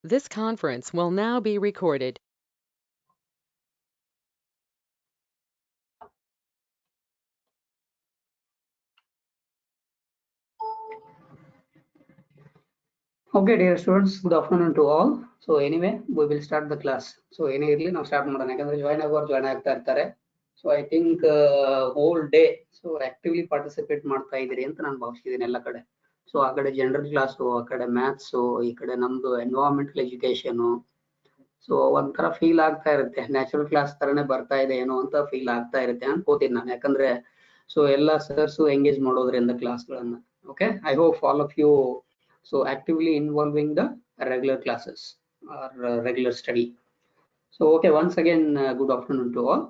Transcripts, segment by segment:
This conference will now be recorded. Okay, dear students, good afternoon to all. So anyway, we will start the class. So ಏನೇ ಇರ್ಲಿ ನಾವು start ಮಾಡೋಣ, ಯಾಕಂದ್ರೆ join ಆಗ್ತಾ ಇರ್ತಾರೆ. So I think whole day so actively participate ಮಾಡ್ತಾ ಇದ್ದೀರಿ ಅಂತ ನಾನು ಭಾವಿಸಿದ್ದೀನಿ ಎಲ್ಲ ಕಡೆ. ಸೊ ಆ ಕಡೆ ಜನರಲ್ ಕ್ಲಾಸು, ಆ ಕಡೆ ಮ್ಯಾಥ್ಸು, ಈ ಕಡೆ ನಮ್ದು ಎನ್ವೈರನ್ಮೆಂಟಲ್ ಎಜುಕೇಶನು. ಸೊ ಒಂಥರ ಫೀಲ್ ಆಗ್ತಾ ಇರುತ್ತೆ, ನ್ಯಾಚುರಲ್ ಕ್ಲಾಸ್ ತರನೇ ಬರ್ತಾ ಇದೆ ಏನೋ ಅಂತ ಫೀಲ್ ಆಗ್ತಾ ಇರುತ್ತೆ ಅನ್ಕೋತೀನಿ ನಾನು, ಯಾಕಂದ್ರೆ ಸೊ ಎಲ್ಲ ಸರ್ಸು ಎಂಗೇಜ್ ಮಾಡೋದ್ರಿಂದ ಕ್ಲಾಸ್ಗಳನ್ನ. Okay, I hope all of you so actively involving the regular classes or regular study. So okay, once again good afternoon to all.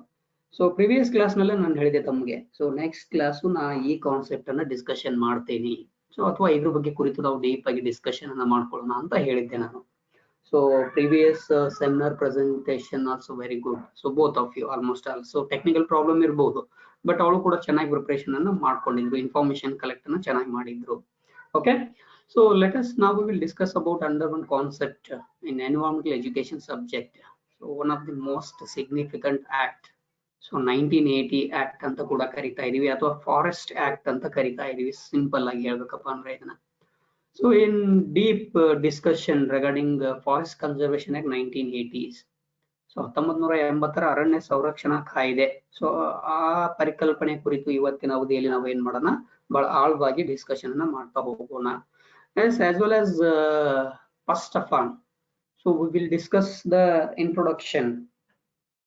So previous class nalle ನಾನು ಹೇಳಿದೆ ತಮಗೆ, so next class ನಾ ಈ concept ಅನ್ನ discussion ಮಾಡ್ತೀನಿ, so ಅಥವಾ ಇದ್ರ ಬಗ್ಗೆ ಕುರಿತು ನಾವು ಡೀಪ್ ಆಗಿ ಡಿಸ್ಕಷನ್ ಅನ್ನ ಮಾಡ್ಕೊಳ್ಳೋಣ ಅಂತ ಹೇಳಿದ್ದೆ ನಾನು. So previous seminar presentation also very good, so both of you almost also technical problem ಇರಬಹುದು, ಬಟ್ ಅವಳು ಕೂಡ ಚೆನ್ನಾಗಿ ಪ್ರಿಪರೇಷನ್ ಅನ್ನ ಮಾಡ್ಕೊಂಡಿದ್ರು, ಇನ್ಫಾರ್ಮೇಶನ್ ಕಲೆಕ್ಟ್ ಅನ್ನ ಚೆನ್ನಾಗಿ ಮಾಡಿದ್ರು. Okay, so let us now we will discuss about under one concept in environmental education subject. So one of the most significant act, so 1980 act ಅಂತ ಕೂಡ ಕರಿತಾ ಇದೀವಿ, ಅಥವಾ ಫಾರೆಸ್ಟ್ ಆಕ್ಟ್ ಅಂತ ಕರಿತಾ ಇದೀವಿ, ಸಿಂಪಲ್ ಆಗಿ ಹೇಳ್ಬೇಕಪ್ಪ ಅಂದ್ರೆ ಇದನ್ನ. So in deep discussion regarding forest conservation act 1980s, so 1980 ಅರಣ್ಯ ಸಂರಕ್ಷಣಾ ಕಾಯ್ದೆ, ಸೊ ಆ ಪರಿಕಲ್ಪನೆ ಕುರಿತು ಇವತ್ತಿನ ಅವಧಿಯಲ್ಲಿ ನಾವು ಏನ್ ಮಾಡೋಣ, ಬಹಳ ಆಳವಾಗಿ ಡಿಸ್ಕಷನ್ ಅನ್ನ ಮಾಡ್ತಾ ಹೋಗೋಣ. as well as first of all, so we will discuss the introduction.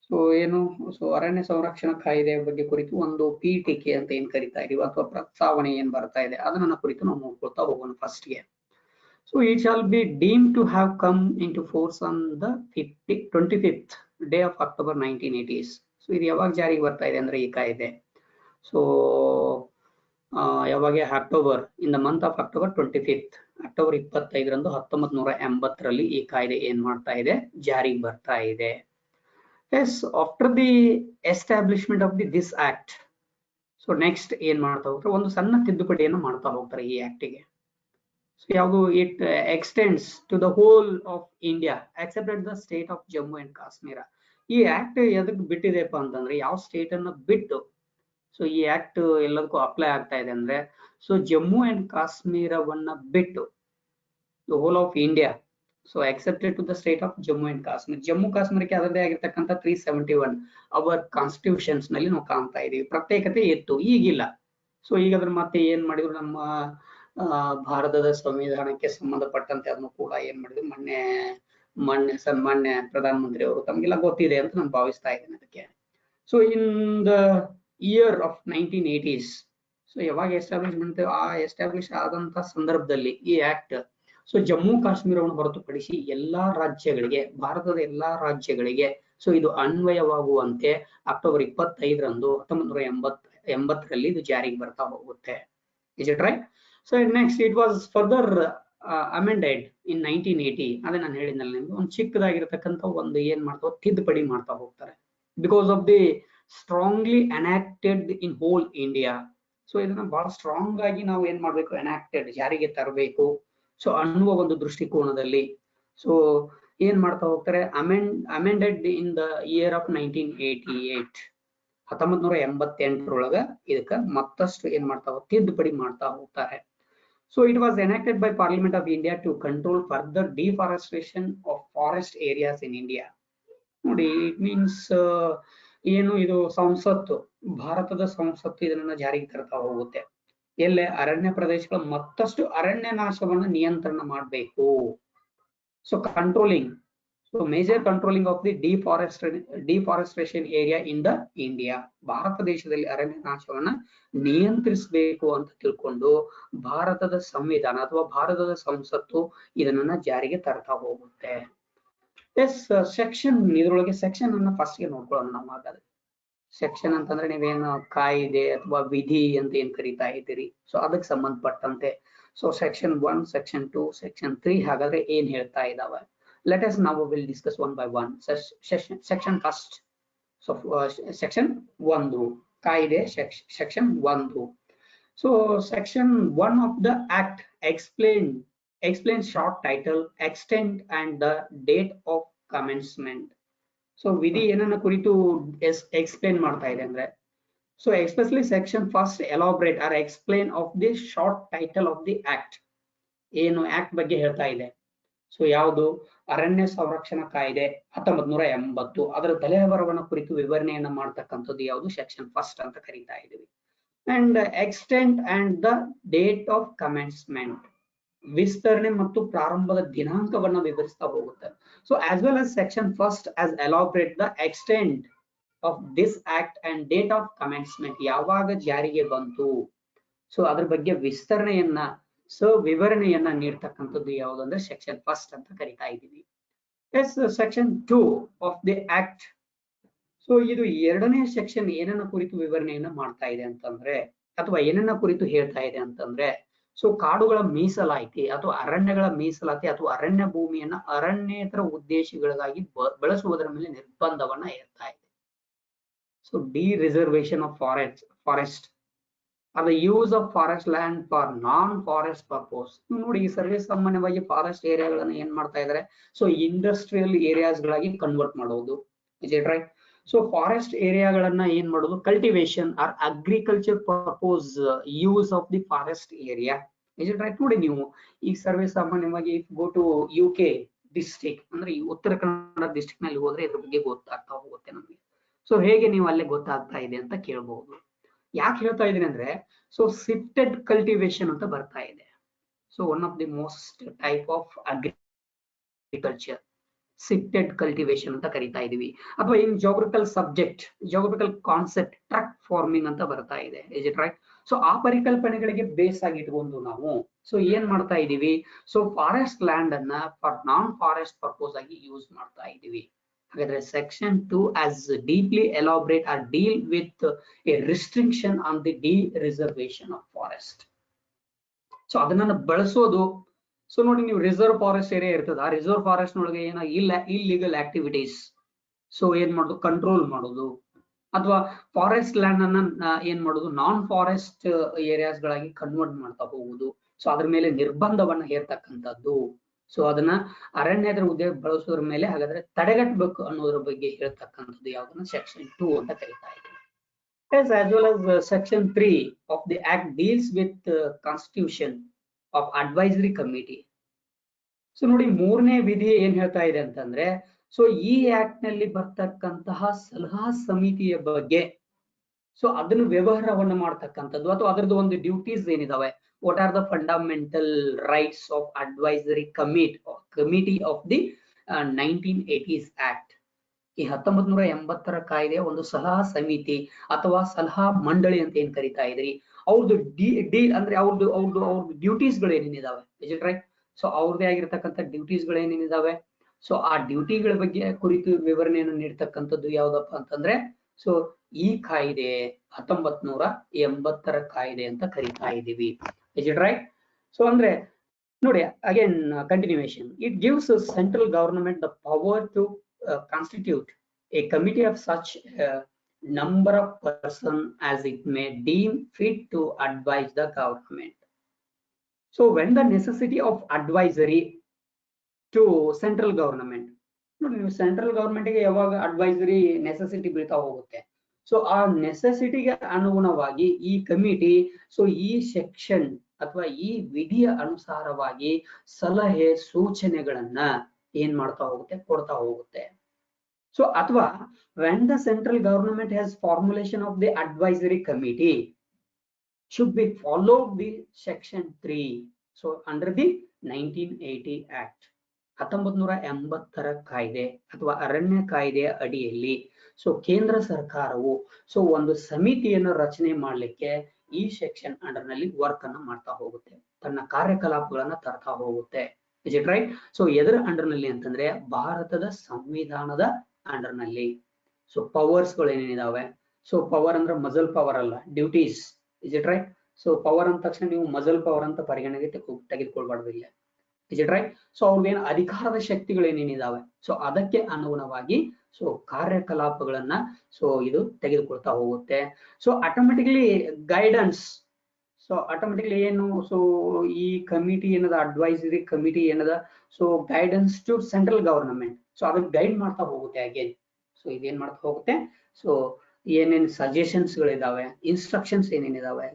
So ಏನು, ಸೊ ಅರಣ್ಯ ಸಂರಕ್ಷಣಾ ಕಾಯ್ದೆ ಬಗ್ಗೆ ಕುರಿತು ಒಂದು ಪೀಠಿಕೆ ಅಂತ ಏನ್ ಕರಿತಾ ಇದೀವಿ, ಅಥವಾ ಪ್ರಸ್ತಾವನೆ ಏನ್ ಬರ್ತಾ ಇದೆ ಅದನ್ನ ಕುರಿತು ನಾವು ನೋಡ್ಕೊಳ್ತಾ ಹೋಗೋಣ ಫಸ್ಟ್ ಗೆ. So it shall be deemed to have come into force on the 25th day of October 1980s. So ಇದು ಯಾವಾಗ ಜಾರಿಗೆ ಬರ್ತಾ ಇದೆ ಅಂದ್ರೆ ಈ ಕಾಯ್ದೆ, ಸೊ ಯಾವಾಗ October, in the month of October 25th, October 25ರಂದು 1980ರಲ್ಲಿ ಈ ಕಾಯ್ದೆ ಏನ್ ಮಾಡ್ತಾ ಇದೆ, ಜಾರಿಗೆ ಬರ್ತಾ ಇದೆ. Yes, after the establishment of this act, so next ಏನ್ ಮಾಡ್ತಾ ಹೋಗ್ತಾರೆ, ಒಂದು ಸಣ್ಣ ತಿದ್ದುಪಡಿಯನ್ನು ಮಾಡ್ತಾ ಹೋಗ್ತಾರೆ ಈ ಆಕ್ಟಿಗೆ. So ಯಾವುದು, it extends to the whole of India except the state of Jammu and Kashmir. ಈ ಆಕ್ಟ್ ಎದಕ್ಕೆ ಬಿಟ್ಟಿದೆಪ್ಪ ಅಂತಂದ್ರೆ, ಯಾವ ಸ್ಟೇಟ್ ಅನ್ನ ಬಿಟ್ಟು ಸೊ ಈ ಆಕ್ಟ್ ಎಲ್ಲದಕ್ಕೂ ಅಪ್ಲೈ ಆಗ್ತಾ ಇದೆ ಅಂದ್ರೆ, ಸೊ ಜಮ್ಮು ಅಂಡ್ ಕಾಶ್ಮೀರವನ್ನ ಬಿಟ್ಟು the whole of India, so excepted to the state of Jammu and Kashmir. Jammu ಕಾಶ್ಮೀರಕ್ಕೆ ಅದರದೇ ಆಗಿರ್ತಕ್ಕಂಥ 371 ಅವರ್ ಕಾನ್ಸ್ಟಿಟ್ಯೂಷನ್ಸ್ ನಲ್ಲಿ ನಾವು ಕಾಣ್ತಾ ಇದೀವಿ, ಪ್ರತ್ಯೇಕತೆ ಇತ್ತು, ಈಗಿಲ್ಲ. ಸೊ ಈಗ ಅದ್ರ ಮತ್ತೆ ಏನ್ ಮಾಡಿದ್ರು, ನಮ್ಮ ಭಾರತದ ಸಂವಿಧಾನಕ್ಕೆ ಸಂಬಂಧಪಟ್ಟಂತೆ ಅದನ್ನು ಕೂಡ ಏನ್ ಮಾಡಿದ್ರು, ಮೊನ್ನೆ ಪ್ರಧಾನಮಂತ್ರಿ ಅವರು, ತಮಗೆಲ್ಲ ಗೊತ್ತಿದೆ ಅಂತ ನಾನು ಭಾವಿಸ್ತಾ ಇದ್ದೇನೆ ಅದಕ್ಕೆ. So in the year of 1980s, so ಯಾವಾಗ ಎಸ್ಟಾಬ್ಲಿಷ್ ಆದಂತ ಸಂದರ್ಭದಲ್ಲಿ ಈ ಆಕ್ಟ್, ಸೊ ಜಮ್ಮು ಕಾಶ್ಮೀರವನ್ನು ಹೊರತುಪಡಿಸಿ ಎಲ್ಲಾ ರಾಜ್ಯಗಳಿಗೆ, ಭಾರತದ ಎಲ್ಲಾ ರಾಜ್ಯಗಳಿಗೆ ಸೊ ಇದು ಅನ್ವಯವಾಗುವಂತೆ ಅಕ್ಟೋಬರ್ 25ರಂದು 1980ರಲ್ಲಿ ಇದು ಜಾರಿಗೆ ಬರ್ತಾ ಹೋಗುತ್ತೆ. Is it right? So next it was further amended in 1980. ಅದೇ ನಾನು ಹೇಳಿದ್ನಲ್ಲ ನಿಮ್ಗೆ, ಒಂದು ಚಿಕ್ಕದಾಗಿರ್ತಕ್ಕಂಥ ಒಂದು ಏನ್ ಮಾಡ್ತಾವ, ತಿದ್ದುಪಡಿ ಮಾಡ್ತಾ ಹೋಗ್ತಾರೆ, because of the strongly enacted in hole India. So ಇದನ್ನ ಬಹಳ ಸ್ಟ್ರಾಂಗ್ ಆಗಿ ನಾವು ಏನ್ ಮಾಡ್ಬೇಕು, ಎನಾಕ್ಟೆಡ್, ಜಾರಿಗೆ ತರಬೇಕು ಸೊ ಅನ್ನುವ ಒಂದು ದೃಷ್ಟಿಕೋನದಲ್ಲಿ ಸೊ ಏನ್ ಮಾಡ್ತಾ ಹೋಗ್ತಾರೆ, amended in the year of 1988, 1988ರೊಳಗ ಇದಕ್ಕ ಮತ್ತಷ್ಟು ಏನ್ ಮಾಡ್ತಾವ, ತಿದ್ದುಪಡಿ ಮಾಡ್ತಾ ಹೋಗ್ತಾರೆ. So it was enacted by parliament of India to control further deforestation of forest areas in India. ನೋಡಿ, ಇಟ್ ಮೀನ್ಸ್ ಏನು, ಇದು ಸಂಸತ್ತು, ಭಾರತದ ಸಂಸತ್ತು ಇದನ್ನ ಜಾರಿಗೆ ತರ್ತಾ ಹೋಗುತ್ತೆ. ಎಲ್ಲೇ ಅರಣ್ಯ ಪ್ರದೇಶಗಳ ಮತ್ತಷ್ಟು ಅರಣ್ಯ ನಾಶವನ್ನ ನಿಯಂತ್ರಣ ಮಾಡಬೇಕು. So controlling, so major controlling of the deforestation area in the India, ಭಾರತ ದೇಶದಲ್ಲಿ ಅರಣ್ಯ ನಾಶವನ್ನ ನಿಯಂತ್ರಿಸಬೇಕು ಅಂತ ತಿಳ್ಕೊಂಡು ಭಾರತದ ಸಂವಿಧಾನ ಅಥವಾ ಭಾರತದ ಸಂಸತ್ತು ಇದನ್ನ ಜಾರಿಗೆ ತರ್ತಾ ಹೋಗುತ್ತೆ. ಎಸ್, ಸೆಕ್ಷನ್, ಇದ್ರೊಳಗೆ ಸೆಕ್ಷನ್ ಅನ್ನ ಫಸ್ಟ್ ಗೆ ನೋಡ್ಕೊಳ್ಳೋಣ ನಾವು. ಹಾಗಾದ್ರೆ ಸೆಕ್ಷನ್ ಅಂತಂದ್ರೆ ನೀವೇನು ಕಾಯ್ದೆ ಅಥವಾ ವಿಧಿ ಅಂತ ಏನ್ ಕರಿತಾ ಇದ್ದೀರಿ, ಸೊ ಅದಕ್ಕೆ ಸಂಬಂಧಪಟ್ಟಂತೆ ಸೊ ಸೆಕ್ಷನ್ 1, ಸೆಕ್ಷನ್ 2, ಸೆಕ್ಷನ್ 3 ಹಾಗಾದ್ರೆ ಏನ್ ಹೇಳ್ತಾ ಇದಾವೆ. Let us now we will discuss one by one. Section first. So section 1 ಕಾಯ್ದೆ section 1. So section 1 of the act explain explain short title, extent and the date of commencement. So ವಿಧಿ ಏನನ್ನ ಕುರಿತು explain ಮಾಡ್ತಾ ಇದೆ ಅಂದ್ರೆ, so especially section first elaborate or explain of the short title of the act. ಏನು act ಬಗ್ಗೆ ಹೇಳ್ತಾ ಇದೆ. ಸೊ ಯಾವುದು ಅರಣ್ಯ ಸಂರಕ್ಷಣಾ ಕಾಯ್ದೆ 1980, ಅದರ ತಲೆಬರಹವನ್ನ ಕುರಿತು ವಿವರಣೆಯನ್ನ ಮಾಡ್ತಕ್ಕಂಥದ್ದು ಯಾವುದು ಸೆಕ್ಷನ್ ಫಸ್ಟ್ ಅಂತ ಕರೀತಾ ಇದೀವಿ. And extent and the date of commencement, ವಿಸ್ತರಣೆ ಮತ್ತು ಪ್ರಾರಂಭದ ದಿನಾಂಕವನ್ನ ವಿವರಿಸ್ತಾ ಹೋಗುತ್ತೆ. So as well as section first as elaborate the extent of this act and date of commencement, ಯಾವಾಗ ಜಾರಿಗೆ ಬಂತು, ಸೊ ಅದ್ರ ಬಗ್ಗೆ ವಿಸ್ತರಣೆಯನ್ನ ವಿವರಣೆಯನ್ನ ನೀಡ್ತಕ್ಕಂಥದ್ದು ಯಾವುದಂದ್ರೆ ಸೆಕ್ಷನ್ ಫಸ್ಟ್ ಅಂತ ಕರಿತಾ ಇದ್ದೀವಿ. Yes section 2 of the act. So ಇದು ಎರಡನೇ ಸೆಕ್ಷನ್ ಏನನ್ನ ಕುರಿತು ವಿವರಣೆಯನ್ನ ಮಾಡ್ತಾ ಇದೆ ಅಂತಂದ್ರೆ, ಅಥವಾ ಏನನ್ನ ಕುರಿತು ಹೇಳ್ತಾ ಇದೆ ಅಂತಂದ್ರೆ, ಸೊ ಕಾಡುಗಳ ಮೀಸಲಾತಿ ಅಥವಾ ಅರಣ್ಯಗಳ ಮೀಸಲಾತಿ ಅಥವಾ ಅರಣ್ಯ ಭೂಮಿಯನ್ನ ಅರಣ್ಯೇತರ ಉದ್ದೇಶಗಳಿಗಾಗಿ ಬಳಸುವುದರ ಮೇಲೆ ನಿರ್ಬಂಧವನ್ನ ಹೇರ್ತಾ ಇದೆ. So reservation of forest or the use of forest land for non-forest purpose. ನೋಡಿ ಈ ಸರ್ವೇ ಸಾಮಾನ್ಯವಾಗಿ ಫಾರೆಸ್ಟ್ ಏರಿಯಾಗಳನ್ನ ಏನ್ ಮಾಡ್ತಾ ಇದಾರೆ, ಸೊ ಇಂಡಸ್ಟ್ರಿಯಲ್ ಏರಿಯಾಸ್ ಗಳಾಗಿ ಕನ್ವರ್ಟ್ ಮಾಡೋದು. Is it right? So forest ಏರಿಯಾಗಳನ್ನ ಏನ್ ಮಾಡೋದು, cultivation or agriculture purpose use of the forest area. Is it right? ನೋಡಿ ನೀವು ಈ ಸರ್ವೇ ಸಾಮಾನ್ಯವಾಗಿ ಗೋ ಟು UK ಡಿಸ್ಟ್ರಿಕ್ಟ್ ಅಂದ್ರೆ ಈ ಉತ್ತರ ಕನ್ನಡ ಡಿಸ್ಟ್ರಿಕ್ಟ್ ನಲ್ಲಿ ಹೋದ್ರೆ ಇದ್ರ ಬಗ್ಗೆ ಗೊತ್ತಾಗ್ತಾ ಹೋಗುತ್ತೆ ನಮಗೆ. ಸೊ ಹೇಗೆ ನೀವು ಅಲ್ಲೇ ಗೊತ್ತಾಗ್ತಾ ಇದೆ ಅಂತ ಕೇಳಬಹುದು. ಯಾಕೆ ಹೇಳ್ತಾ ಇದೀನಿ ಅಂದ್ರೆ, ಸೊ ಸಿಫ್ಟೆಡ್ ಕಲ್ಟಿವೇಶನ್ ಅಂತ ಬರ್ತಾ ಇದೆ. So one of the most type of agriculture shifted cultivation ಅಂತ ಕರಿತಾ ಇದೀವಿ. ಅಥವಾ in geographical subject, geographical concept truck farming ಅಂತ ಬರ್ತಾ ಇದೆ. Is it right? ಸೊ ಆ ಪರಿಕಲ್ಪನೆಗಳಿಗೆ ಬೇಸ್ ಆಗಿ ಇಟ್ಕೊಂಡು ನಾವು ಸೊ ಏನ್ ಮಾಡ್ತಾ ಇದೀವಿ, ಸೊ ಫಾರೆಸ್ಟ್ ಲ್ಯಾಂಡ್ ಅನ್ನ ಫಾರ್ ನಾನ್ ಫಾರೆಸ್ಟ್ ಪರ್ಪೋಸ್ ಆಗಿ ಯೂಸ್ ಮಾಡ್ತಾ ಇದೀವಿ. ಹಾಗಾದ್ರೆ section 2 as deeply elaborate or deal with a restriction on the de-reservation of forest. So ಅದನ್ನ ಬಳಸೋದು. ಸೊ ನೋಡಿ ನೀವು ರಿಸರ್ವ್ ಫಾರೆಸ್ಟ್ ಏರಿಯಾ ಇರ್ತದ, ಆ ರಿಸರ್ವ್ ಫಾರೆಸ್ಟ್ ನೊಳಗೆ ಏನೋ ಇಲ್ಲಿಗಲ್ ಆಕ್ಟಿವಿಟೀಸ್ ಸೊ ಏನ್ ಮಾಡೋದು, ಕಂಟ್ರೋಲ್ ಮಾಡೋದು. ಅಥವಾ ಫಾರೆಸ್ಟ್ ಲ್ಯಾಂಡ್ ಅನ್ನ ಏನ್ ಮಾಡೋದು, ನಾನ್ ಫಾರೆಸ್ಟ್ ಏರಿಯಾಸ್ ಗಳಾಗಿ ಕನ್ವರ್ಟ್ ಮಾಡ್ತಾ ಹೋಗುದು. ಸೊ ಅದ್ರ ಮೇಲೆ ನಿರ್ಬಂಧವನ್ನ ಹೇರ್ತಕ್ಕಂಥದ್ದು. ಸೊ ಅದನ್ನ ಅರಣ್ಯದ ಉದ್ದೇಶ ಬಳಸೋದ್ರ ಮೇಲೆ ಹಾಗಾದ್ರೆ ತಡೆಗಟ್ಟಬೇಕು ಅನ್ನೋದ್ರ ಬಗ್ಗೆ ಹೇಳ್ತಕ್ಕಂಥದ್ದು ಯಾವ್ದನ್ನ ಸೆಕ್ಷನ್ 2 ಅಂತ ಕರೀತಾ ಇದ್ದೀವಿ. As well as section 3 of the act deals with constitution of advisory committee. So ನೋಡಿ ಮೂರನೇ ವಿಧಿ ಏನ್ ಹೇಳ್ತಾ ಇದೆ ಅಂತಂದ್ರೆ, ಸೊ ಈ ಆಕ್ಟ್ ನಲ್ಲಿ ಬರ್ತಕ್ಕಂತಹ ಸಲಹಾ ಸಮಿತಿಯ ಬಗ್ಗೆ ಸೊ ಅದನ್ನು ವ್ಯವಹಾರವನ್ನ ಮಾಡ್ತಕ್ಕಂಥದ್ದು ಅಥವಾ ಅದರದ್ದು ಒಂದು duties ಏನಿದಾವೆ. What are the fundamental rights of advisory committee of the 1980s Act? ಈ 1980ರ ಕಾಯ್ದೆಯ ಒಂದು ಸಲಹಾ ಸಮಿತಿ ಅಥವಾ ಸಲಹಾ ಮಂಡಳಿ ಅಂತ ಏನ್ ಕರಿತಾ ಇದ್ರಿ, ಅವ್ರದ್ದು ಡೀಲ್ ಅಂದ್ರೆ ಅವ್ರದ್ದು ಡ್ಯೂಟೀಸ್ ಗಳು ಏನೇನಿದಾವೆ. Is it right? ಸೊ ಅವ್ರದೇ ಆಗಿರ್ತಕ್ಕಂಥ ಡ್ಯೂಟೀಸ್ ಗಳು ಏನೇನಿದಾವೆ, ಸೊ ಆ ಡ್ಯೂಟಿಗಳ ಬಗ್ಗೆ ಕುರಿತು ವಿವರಣೆಯನ್ನು ನೀಡ್ತಕ್ಕಂಥದ್ದು ಯಾವ್ದಪ್ಪ ಅಂತಂದ್ರೆ, ಸೊ ಈ ಕಾಯ್ದೆ 1980ರ ಕಾಯ್ದೆ ಅಂತ ಕರಿತಾ ಇದೀವಿ. Is it right? So andre ನೋಡಿ again continuation. It gives the central government the power to constitute a committee of such number of person as it may deem fit to advise the government. So when the necessity of advisory to central government, ನೋಡಿ ನೀವು central government ಗೆ ಯಾವಾಗ advisory necessity ಬೀಳ್ತಾ ಹೋಗುತ್ತೆ, so ಆ ನೆಸೆಸಿಟಿಗೆ ಅನುಗುಣವಾಗಿ ಈ committee so ಈ ಸೆಕ್ಷನ್ ಅಥವಾ ಈ ವಿಧಿಯ ಅನುಸಾರವಾಗಿ ಸಲಹೆ ಸೂಚನೆಗಳನ್ನ ಏನ್ ಮಾಡ್ತಾ ಹೋಗುತ್ತೆ, ಕೊಡ್ತಾ ಹೋಗುತ್ತೆ. ಸೊ ಅಥವಾ when the central government has formulation of the advisory committee should be followed the section 3. So under the 1980 Act, 1980ರ ಕಾಯ್ದೆ ಅಥವಾ ಅರಣ್ಯ ಕಾಯ್ದೆಯ ಅಡಿಯಲ್ಲಿ ಸೊ ಕೇಂದ್ರ ಸರ್ಕಾರವು ಸೊ ಒಂದು ಸಮಿತಿಯನ್ನು ರಚನೆ ಮಾಡ್ಲಿಕ್ಕೆ ಈ ಸೆಕ್ಷನ್ ಅಂಡರ್ ನಲ್ಲಿ ವರ್ಕ್ ಅನ್ನ ಮಾಡ್ತಾ ಹೋಗುತ್ತೆ, ತನ್ನ ಕಾರ್ಯಕಲಾಪಗಳನ್ನ ತರ್ತಾ ಹೋಗುತ್ತೆ. Is it right? ಸೊ ಎದರ ಅಂಡರ್ ನಲ್ಲಿ ಅಂತಂದ್ರೆ ಭಾರತದ ಸಂವಿಧಾನದ ಅಂಡರ್ ನಲ್ಲಿ. ಸೊ ಪವರ್ಸ್ ಗಳು ಏನೇನಿದಾವೆ, ಸೊ ಪವರ್ ಅಂದ್ರೆ ಮಜಲ್ ಪವರ್ ಅಲ್ಲ, duties. Is it right? So power ಅಂದ ತಕ್ಷಣ ನೀವು ಮಜಲ್ ಪವರ್ ಅಂತ ಪರಿಗಣನೆಗೆ ತೆಗೆದುಕೊಳ್ಬಾರ್ದು ಇಲ್ಲ. Is it right? ಸೊ ಅವ್ರಿಗೇನು ಅಧಿಕಾರದ ಶಕ್ತಿಗಳು ಏನೇನಿದಾವೆ, ಸೊ ಅದಕ್ಕೆ ಅನುಗುಣವಾಗಿ ಸೊ ಕಾರ್ಯಕಲಾಪಗಳನ್ನ ಸೊ ಇದು ತೆಗೆದುಕೊಳ್ತಾ ಹೋಗುತ್ತೆ. So automatically guidance so automatically ಏನು ಸೊ ಈ ಕಮಿಟಿ ಏನದ ಅಡ್ವೈಸರಿ ಕಮಿಟಿ ಏನದ so guidance to central government so ಅದಕ್ಕೆ ಗೈಡ್ ಮಾಡ್ತಾ ಹೋಗುತ್ತೆ ಅಗೇನ್. ಸೊ ಇದೇನ್ ಮಾಡ್ತಾ ಹೋಗುತ್ತೆ ಸೊ ಏನೇನ್ ಸಜೆಷನ್ಸ್ ಗಳಿದಾವೆ, ಇನ್ಸ್ಟ್ರಕ್ಷನ್ಸ್ ಏನೇನಿದಾವೆ,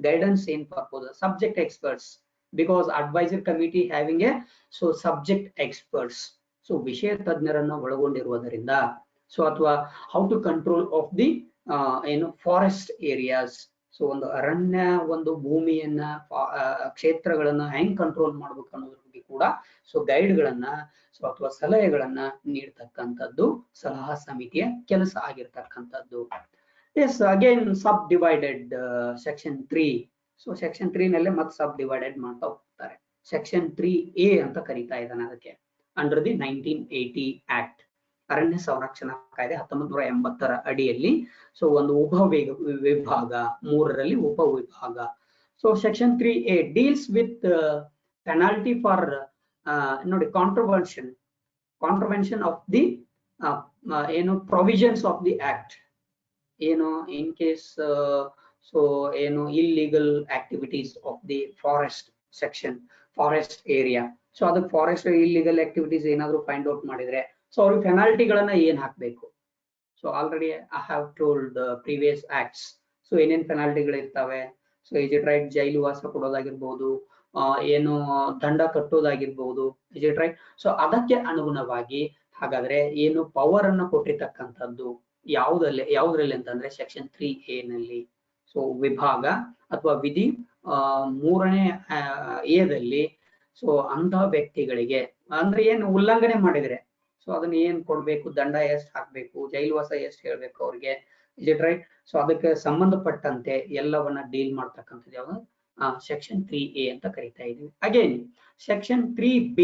ಗೈಡೆನ್ಸ್ ಏನ್ purpose, subject experts because advisory committee having a so subject experts so ವಿಷಯ ತಜ್ಞರನ್ನ ಒಳಗೊಂಡಿರುವುದರಿಂದ ಸೊ ಅಥವಾ how to control of the ಏನು ಫಾರೆಸ್ಟ್ ಏರಿಯಾಸ್ ಸೊ ಒಂದು ಅರಣ್ಯ ಒಂದು ಭೂಮಿಯನ್ನ ಕ್ಷೇತ್ರಗಳನ್ನ ಹೆಂಗ್ ಕಂಟ್ರೋಲ್ ಮಾಡ್ಬೇಕು ಅನ್ನೋದ್ರ ಬಗ್ಗೆ ಕೂಡ ಸೊ ಗೈಡ್ಗಳನ್ನ ಸೊ ಅಥವಾ ಸಲಹೆಗಳನ್ನ ನೀಡ್ತಕ್ಕಂಥದ್ದು ಸಲಹಾ ಸಮಿತಿಯ ಕೆಲಸ ಆಗಿರ್ತಕ್ಕಂಥದ್ದು. ಎಸ್ ಅಗೇನ್ ಸಬ್ ಡಿವೈಡೆಡ್ ಸೆಕ್ಷನ್ 3. ಸೊ ಸೆಕ್ಷನ್ 3 ನಲ್ಲೇ ಮತ್ತೆ ಸಬ್ ಡಿವೈಡೆಡ್ ಮಾಡ್ತಾ ಹೋಗ್ತಾರೆ. ಸೆಕ್ಷನ್ 3A ಅಂತ ಕರೀತಾ ಇದ್ದಾನೆ ಅದಕ್ಕೆ, ಅಂಡರ್ ದಿ 1980 ಆಕ್ಟ್, ಅರಣ್ಯ ಸಂರಕ್ಷಣಾ ಕಾಯ್ದೆ 1980ರ ಅಡಿಯಲ್ಲಿ ಸೊ ಒಂದು ವಿಭಾಗ 3ರಲ್ಲಿ ಉಪವಿಭಾಗ. So section 3A deals with penalty for ನೋಡಿ ಕಾಂಟ್ರವೆನ್ಷನ್ ಆಫ್ ದಿ ಏನು ಪ್ರೊವಿಷನ್ಸ್ ಆಫ್ ದಿ ಆಕ್ಟ್, ಏನು ಇನ್ ಕೇಸ್ ಸೊ ಏನು illegal activities of the forest section, forest area. So ಅದಕ್ಕೆ ಫಾರೆಸ್ಟ್ ಇಲ್ಲಿಗಲ್ ಆಕ್ಟಿವಿಟೀಸ್ ಏನಾದ್ರು ಫೈಂಡ್ ಔಟ್ ಮಾಡಿದ್ರೆ so ಅವ್ರಿಗೆ ಪೆನಾಲ್ಟಿಗಳನ್ನ ಏನ್ ಹಾಕ್ಬೇಕು. So already I have told previous acts so ಏನೇನ್ ಪೆನಾಲ್ಟಿಗಳಿರ್ತಾವೆ. ಸೊ ಇಸ್ ಇಟ್ ರೈಟ್, ಜೈಲುವಾಸ ಕೊಡೋದಾಗಿರ್ಬೋದು, ಏನು ದಂಡ ಕಟ್ಟೋದಾಗಿರ್ಬೋದು, ಇಸ್ ಇಟ್ ರೈಟ್. ಸೊ ಅದಕ್ಕೆ ಅನುಗುಣವಾಗಿ ಹಾಗಾದ್ರೆ ಏನು ಪವರ್ ಅನ್ನ ಕೊಟ್ಟಿರ್ತಕ್ಕಂಥದ್ದು ಯಾವ್ದ್ರಲ್ಲಿ ಅಂತಂದ್ರೆ ಸೆಕ್ಷನ್ 3A ನಲ್ಲಿ. ಸೊ ವಿಭಾಗ ಅಥವಾ ವಿಧಿ 3ನೇ ಎದಲ್ಲಿ ಸೊ ಅಂತಹ ವ್ಯಕ್ತಿಗಳಿಗೆ ಅಂದ್ರೆ ಏನು ಉಲ್ಲಂಘನೆ ಮಾಡಿದ್ರೆ ಸೊ ಅದನ್ನ ಏನ್ ಕೊಡ್ಬೇಕು, ದಂಡ ಎಷ್ಟು ಹಾಕ್ಬೇಕು, ಜೈಲುವಾಸ ಎಷ್ಟು ಹೇಳ್ಬೇಕು ಅವ್ರಿಗೆ, ಇಸ್ ಇಟ್ ರೈಟ್. ಸೊ ಅದಕ್ಕೆ ಸಂಬಂಧಪಟ್ಟಂತೆ ಎಲ್ಲವನ್ನ ಡೀಲ್ ಮಾಡ್ತಕ್ಕಂಥದ್ದು ಯಾವ್ದು ಸೆಕ್ಷನ್ 3A ಅಂತ ಕರಿತಾ ಇದೀವಿ. Again section 3B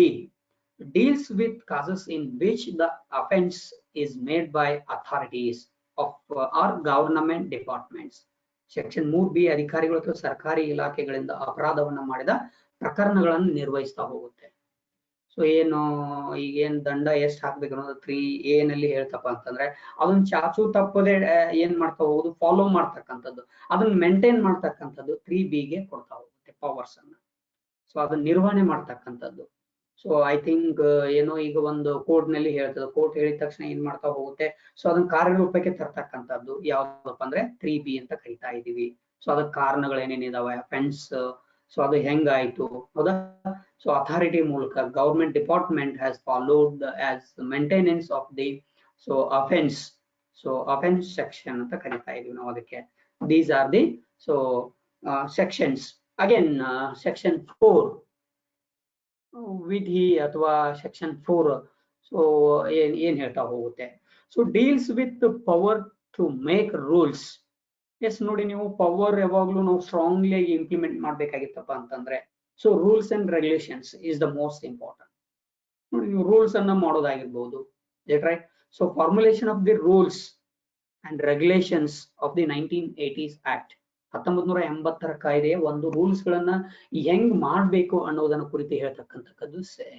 deals with cases in which the offense is made by authorities of or government departments. Section 3B ಅಧಿಕಾರಿಗಳು ಅಥವಾ ಸರ್ಕಾರಿ ಇಲಾಖೆಗಳಿಂದ ಅಪರಾಧವನ್ನ ಮಾಡಿದ ಪ್ರಕರಣಗಳನ್ನು ನಿರ್ವಹಿಸ್ತಾ ಹೋಗುತ್ತೆ. ಸೊ ಏನು ಈಗೇನ್ ದಂಡ ಎಷ್ಟು ಹಾಕ್ಬೇಕು ಅನ್ನೋದು 3A ನಲ್ಲಿ ಹೇಳ್ತಪ್ಪ ಅಂತಂದ್ರೆ ಅದನ್ನ ಚಾಚು ತಪ್ಪದೆ ಏನ್ ಮಾಡ್ತಾ ಹೋಗುದು, ಫಾಲೋ ಮಾಡ್ತಕ್ಕಂಥದ್ದು, ಅದನ್ನ ಮೇಂಟೈನ್ ಮಾಡ್ತಕ್ಕಂಥದ್ದು 3Bಗೆ ಕೊಡ್ತಾ ಹೋಗುತ್ತೆ ಪವರ್ಸ್ ಅನ್ನ. ಸೊ ಅದನ್ನ ನಿರ್ವಹಣೆ ಮಾಡ್ತಕ್ಕಂಥದ್ದು. ಸೊ ಐ ಥಿಂಕ್ ಏನೋ ಈಗ ಒಂದು ಕೋರ್ಟ್ ನಲ್ಲಿ ಹೇಳ್ತದೆ, ಕೋರ್ಟ್ ಹೇಳಿದ ತಕ್ಷಣ ಏನ್ ಮಾಡ್ತಾ ಹೋಗುತ್ತೆ ಸೊ ಅದನ್ನ ಕಾರ್ಯರೂಪಕ್ಕೆ ತರ್ತಕ್ಕಂಥದ್ದು ಯಾವ್ದಪ್ಪ ಅಂದ್ರೆ 3B ಅಂತ ಕರಿತಾ ಇದೀವಿ. ಸೊ ಅದಕ್ಕೆ ಕಾರಣಗಳು ಏನೇನಿದಾವೆ, ಅಫೆನ್ಸ್ ಸೊ ಅದು ಹೆಂಗಾಯ್ತು ಹೌದಾ. ಸೊ ಅಥಾರಿಟಿ ಮೂಲಕ government department has followed as maintenance of the so offence. So offence section ಅಂತ ಕರಿತಾ ಇದೀವಿ ನಾವು ಅದಕ್ಕೆ. These are the so sections. Again section 4 ವಿಧಿ ಅಥವಾ ಸೆಕ್ಷನ್ 4 ಸೊ ಏನ್ ಹೇಳ್ತಾ ಹೋಗುತ್ತೆ. So deals with power to make rules. Yes ನೋಡಿ, ನೀವು ಪವರ್ ಯಾವಾಗ್ಲೂ ನಾವು ಸ್ಟ್ರಾಂಗ್ಲಿ ಆಗಿ ಇಂಪ್ಲಿಮೆಂಟ್ ಮಾಡ್ಬೇಕಾಗಿತ್ತಪ್ಪ ಅಂತಂದ್ರೆ so rules and regulations is the most important. ನೋಡಿ, ನೀವು ರೂಲ್ಸ್ ಅನ್ನ ಮಾಡೋದಾಗಿರ್ಬೋದು, right. So formulation of the rules and regulations of the 1980s act, 1980ರ ಕಾಯ್ದೆಯ ಒಂದು ರೂಲ್ಸ್ ಗಳನ್ನ ಹೆಂಗ್ ಮಾಡ್ಬೇಕು ಅನ್ನೋದನ್ನ ಕುರಿತು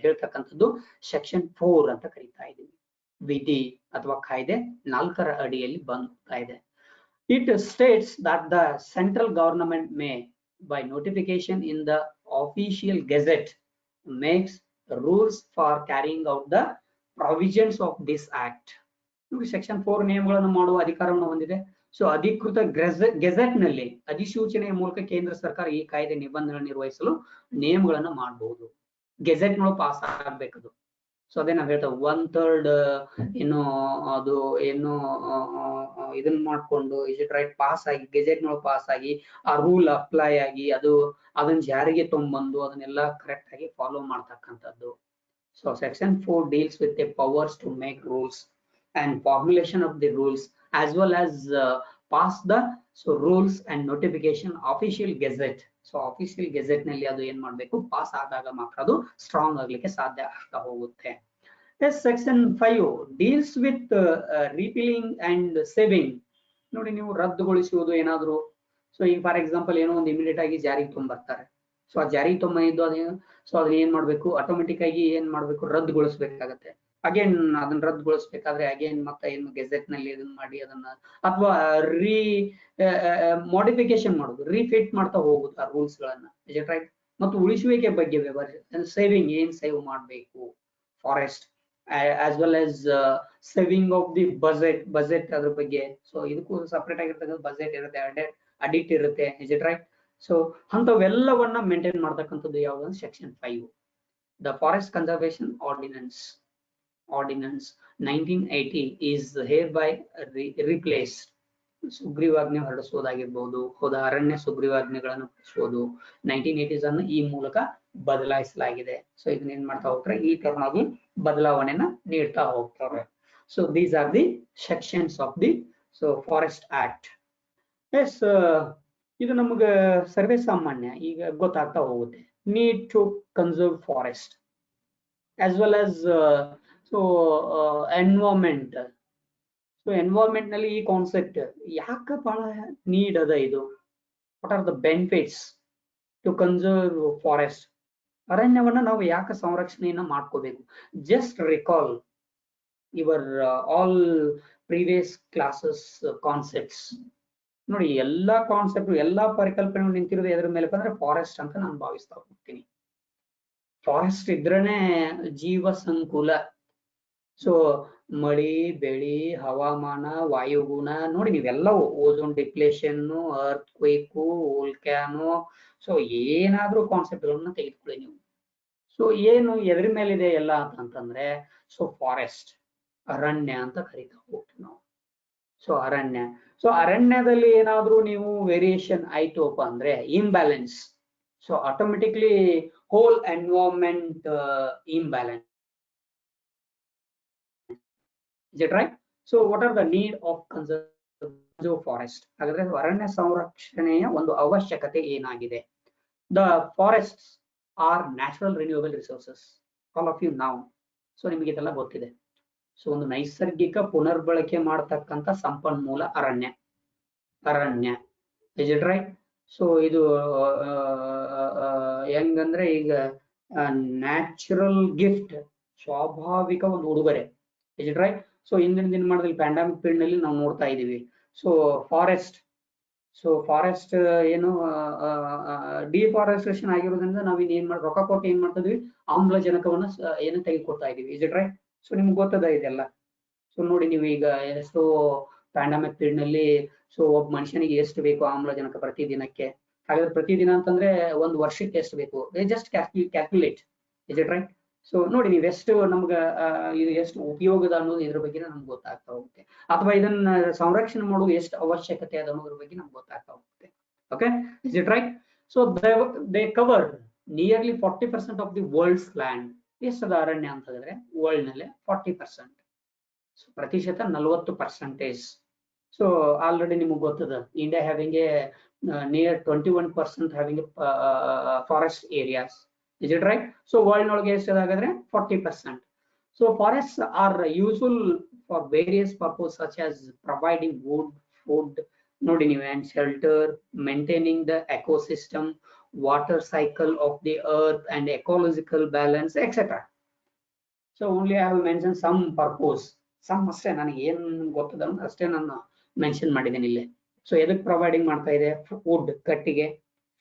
ಹೇಳ್ತಕ್ಕಂಥದ್ದು ಸೆಕ್ಷನ್ 4 ಅಂತ ಕರೀತಾ ಇದೀವಿ. ವಿಧಿ ಅಥವಾ ಕಾಯ್ದೆ 4ರ ಅಡಿಯಲ್ಲಿ ಬರ್ತಾ ಇದೆ. It states that the central government may, by notification in the official gazette, makes rules for carrying out the provisions of this act. Section 4 ನಿಯಮಗಳನ್ನು ಮಾಡುವ ಅಧಿಕಾರವನ್ನು ಹೊಂದಿದೆ. ಸೊ ಅಧಿಕೃತ ಗೆಜೆಟ್ ನಲ್ಲಿ ಅಧಿಸೂಚನೆಯ ಮೂಲಕ ಕೇಂದ್ರ ಸರ್ಕಾರ ಈ ಕಾಯ್ದೆ ನಿಬಂಧನೆ ನಿರ್ವಹಿಸಲು ನಿಯಮಗಳನ್ನು ಮಾಡಬಹುದು. ಗೆಜೆಟ್ ನೊಳಗೆ ಪಾಸ್ ಆಗ್ಬೇಕದು. ಸೊ ಅದೇ ನಾವ್ ಹೇಳ್ತೇವೆ 1/3 ಏನು ಅದು ಏನು ಇದನ್ನ ಮಾಡ್ಕೊಂಡು ಇಸ್ ಇಟ್ ರೈಟ್ ಪಾಸ್ ಆಗಿ ಗೆಜೆಟ್ ನೊಳಗೆ ಪಾಸ್ ಆಗಿ ಆ ರೂಲ್ ಅಪ್ಲೈ ಆಗಿ ಅದನ್ನ ಜಾರಿಗೆ ತೊಂಬಂದು ಅದನ್ನೆಲ್ಲ ಕರೆಕ್ಟ್ ಆಗಿ ಫಾಲೋ ಮಾಡ್ತಕ್ಕಂಥದ್ದು. So section 4 deals with the powers to make rules and formulation of the rules as well as pass the rules and notification official gazette. So official gazette ನಲ್ಲಿ ಅದು ಏನ್ ಮಾಡ್ಬೇಕು, ಪಾಸ್ ಆದಾಗ ಮಾತ್ರ ಅದು ಸ್ಟ್ರಾಂಗ್ ಆಗ್ಲಿಕ್ಕೆ ಸಾಧ್ಯ ಆಗ್ತಾ ಹೋಗುತ್ತೆ. Section 5 deals with repealing and saving. ನೋಡಿ, ನೀವು ರದ್ದುಗೊಳಿಸುವುದು ಏನಾದ್ರು. ಸೊ ಈಗ ಫಾರ್ ಎಕ್ಸಾಂಪಲ್ ಏನೋ ಒಂದು ಇಮಿಡಿಯೇಟ್ ಆಗಿ ಜಾರಿಗೆ ತೊಂಬರ್ತಾರೆ. ಸೊ ಆ ಜಾರಿಗೆ ತೊಂಬಂದಿದ್ದು ಅದೇನು, ಸೊ ಅದನ್ನ ಏನ್ ಮಾಡ್ಬೇಕು, ಆಟೋಮೆಟಿಕ್ ಆಗಿ ಏನ್ ಮಾಡ್ಬೇಕು, ರದ್ದುಗೊಳಿಸ್ಬೇಕಾಗತ್ತೆ. ಅಗೇನ್ ಅದನ್ನ ರದ್ದುಗೊಳಿಸ್ಬೇಕಾದ್ರೆ ಅಗೇನ್ ಮತ್ತೆ ಏನು ಗೆಜೆಟ್ ನಲ್ಲಿ ಇದನ್ನ ಮಾಡಿ ಅದನ್ನ ಅಥವಾ ರೀ ಮಾಡಿಫಿಕೇಶನ್ ಮಾಡೋದು, ರೀಫಿಟ್ ಮಾಡ್ತಾ ಹೋಗುದು ಆ ರೂಲ್ಸ್ ಗಳನ್ನ, ರೈಟ್. ಮತ್ತು ಉಳಿಸುವಿಕೆ ಬಗ್ಗೆ ಸೇವಿಂಗ್ ಏನ್ ಸೇವ್ ಮಾಡಬೇಕು forest, as well as saving of the budget ಅದ್ರ ಬಗ್ಗೆ. ಸೊ ಇದಕ್ಕೂ ಸಪರೇಟ್ ಆಗಿರ್ತಕ್ಕಂಥ ಬಜೆಟ್ ಇರುತ್ತೆ, ಅಡಿಟ್ ಇರುತ್ತೆ, ರೈಟ್. ಸೊ ಅಂತವೆಲ್ಲವನ್ನ ಮೇಂಟೈನ್ ಮಾಡ್ತಕ್ಕಂಥದ್ದು ಯಾವ್ದು section 5, the forest conservation ordinance 1980 is hereby replaced. ಸುಗ್ರೀವಾಜ್ಞೆ ಹೊರಡಿಸುವುದಾಗಿರ್ಬೋದು, ಹೋದ ಅರಣ್ಯ ಸುಗ್ರೀವಾಜ್ಞೆಗಳನ್ನು ಹೊರಡಿಸುವುದು 1980s ಅನ್ನು ಈ ಮೂಲಕ ಬದಲಾಯಿಸಲಾಗಿದೆ. ಸೊ ಇದನ್ನ ಏನ್ ಮಾಡ್ತಾ ಹೋಗ್ತಾರೆ, ಈ ತರನಾಗಿ ಬದಲಾವಣೆನ ನೀಡ್ತಾ ಹೋಗ್ತಾರೆ. So these are the sections of the forest act. Yes, ಇದು ನಮ್ಗೆ ಸರ್ವೇ ಸಾಮಾನ್ಯ ಈಗ ಗೊತ್ತಾಗ್ತಾ ಹೋಗುತ್ತೆ. Need to conserve forest as well as environment. So environment ನಲ್ಲಿ ಈ ಕಾನ್ಸೆಪ್ಟ್ ಯಾಕೆ ಬಹಳ ನೀಡ್ ಅದ, ಇದು what are the benefits to conserve forest? ಅರಣ್ಯವನ್ನ ನಾವು ಯಾಕೆ ಸಂರಕ್ಷಣೆಯನ್ನ ಮಾಡ್ಕೋಬೇಕು? Just recall your all previous classes concepts. ನೋಡಿ, ಎಲ್ಲಾ ಕಾನ್ಸೆಪ್ಟ್, ಎಲ್ಲಾ ಪರಿಕಲ್ಪನೆ ನಿಂತಿರೋದು ಎದ್ರ ಮೇಲೆ ಅಂದ್ರೆ ಫಾರೆಸ್ಟ್ ಅಂತ ನಾನು ಭಾವಿಸ್ತಾ ಹೋಗ್ತೀನಿ. ಫಾರೆಸ್ಟ್ ಇದ್ರೇನೆ ಜೀವ ಸಂಕುಲ. ಸೊ ಮಳಿ, ಬೆಳಿ, ಹವಾಮಾನ, ವಾಯುಗುಣ ನೋಡಿ, ನೀವೆಲ್ಲವೂ ozone depletion, earth ಕ್ವೇಕು, volcano, so ಏನಾದ್ರೂ ಕಾನ್ಸೆಪ್ಟ್ ಗಳನ್ನ ತೆಗೆದುಕೊಳ್ಳಿ ನೀವು. ಸೊ ಏನು ಎದ್ರ ಮೇಲಿದೆ ಎಲ್ಲ ಅಂತಂದ್ರೆ, ಸೊ ಫಾರೆಸ್ಟ್, ಅರಣ್ಯ ಅಂತ ಕರಿತಾ ಹೋಗ್ತೀವಿ ನಾವು. ಸೊ ಅರಣ್ಯ, ಸೊ ಅರಣ್ಯದಲ್ಲಿ ಏನಾದ್ರೂ ನೀವು ವೇರಿಯೇಷನ್ ಆಯ್ತುಪ್ಪ ಅಂದ್ರೆ imbalance, so automatically whole environment imbalance. Is it right? So what are the need of conserve forest? ಹಾಗಾದ್ರೆ ಅರಣ್ಯ ಸಂರಕ್ಷಣೆಯ ಒಂದು ಅವಶ್ಯಕತೆ ಏನಾಗಿದೆ? The forests are natural renewable resources. All of you now. So ನಿಮಗೆ ಇದೆಲ್ಲ ಗೊತ್ತಿದೆ. ಸೊ ಒಂದು ನೈಸರ್ಗಿಕ ಪುನರ್ಬಳಕೆ ಮಾಡತಕ್ಕಂತ ಸಂಪನ್ಮೂಲ ಅರಣ್ಯ. Is it right? ಸೊ ಇದು ಹೆಂಗಂದ್ರೆ ಈಗ ನ್ಯಾಚುರಲ್ ಗಿಫ್ಟ್, ಸ್ವಾಭಾವಿಕ ಒಂದು ಉಡುಗೊರೆ. Is it right? ಸೊ ಇಂದಿನ ದಿನಮಾನದಲ್ಲಿ ಪ್ಯಾಂಡಮಿಕ್ ಪೀರಿಯಡ್ ನಲ್ಲಿ ನಾವು ನೋಡ್ತಾ ಇದೀವಿ. ಸೊ ಫಾರೆಸ್ಟ್ ಏನು ಡಿಫಾರೆಸ್ಟೇಷನ್ ಆಗಿರೋದ್ರಿಂದ ನಾವು ಏನ್ ಮಾಡಿ ರೊಕ್ಕ ಕೊಟ್ಟು ಏನ್ ಮಾಡ್ತಾ ಇದೀವಿ, ಆಮ್ಲಜನಕವನ್ನ ಏನು ತೆಗೆದುಕೊಳ್ತಾ ಇದೀವಿ. Is it right? ಸೊ ನಿಮ್ಗೆ ಗೊತ್ತದ ಇದೆಲ್ಲ. ಸೊ ನೋಡಿ, ನೀವು ಈಗ ಎಷ್ಟೋ ಪ್ಯಾಂಡಮಿಕ್ ಪೀರಿಯಡ್ ನಲ್ಲಿ ಸೊ ಒಬ್ಬ ಮನುಷ್ಯನಿಗೆ ಎಷ್ಟು ಬೇಕು ಆಮ್ಲಜನಕ ಪ್ರತಿದಿನಕ್ಕೆ? ಹಾಗಾದ್ರೆ ಪ್ರತಿದಿನ ಅಂತಂದ್ರೆ ಒಂದು ವರ್ಷಕ್ಕೆ ಎಷ್ಟು ಬೇಕು? Just calculate. Is it right? So ನೋಡಿ, ನೀವು ಎಷ್ಟು ನಮ್ಗೆ ಇದು ಎಷ್ಟು ಉಪಯೋಗದ ಅನ್ನೋದು ಇದ್ರ ಬಗ್ಗೆ ನಮ್ಗೆ ಗೊತ್ತಾಗ್ತಾ ಹೋಗುತ್ತೆ, ಅಥವಾ ಇದನ್ನ ಸಂರಕ್ಷಣೆ ಮಾಡೋದು ಎಷ್ಟು ಅವಶ್ಯಕತೆ ಅದ ಅನ್ನೋದ್ರ ಬಗ್ಗೆ ನಮ್ಗೆ ಗೊತ್ತಾಗ್ತಾ ಹೋಗುತ್ತೆ. Okay, is it right? So they cover nearly 40% of the world's land. ಎಷ್ಟದ ಅರಣ್ಯ ಅಂತ ಹೇಳಿದ್ರೆ ವರ್ಲ್ಡ್ ನಲ್ಲಿ 40%, ಸೊ ಪ್ರತಿಶತ 40%. ಸೊ ಆಲ್ರೆಡಿ ನಿಮ್ಗೆ ಗೊತ್ತದ, India having A near 21% having forest areas. Is it right? So world ನೊಳಗೆ ಎಷ್ಟಾಗದ್ರೆ 40%. So forests are useful for various purposes such as providing wood, food, ನೋಡಿ ನೀವು, and shelter, maintaining the ecosystem, water cycle of the earth and ecological balance, etc. So only I have mentioned some purpose. Some ಅಷ್ಟೇ ನನಗೆ ಏನ್ ಗೊತ್ತದ ಅಷ್ಟೇ ನಾನು mention ಮಾಡಿದ್ದೇನೆ ಇಲ್ಲಿ. ಸೊ ಎದಕ್ಕೆ ಪ್ರೊವೈಡಿಂಗ್ ಮಾಡ್ತಾ ಇದೆ? ವುಡ್ ಕಟ್ಟಿಗೆ,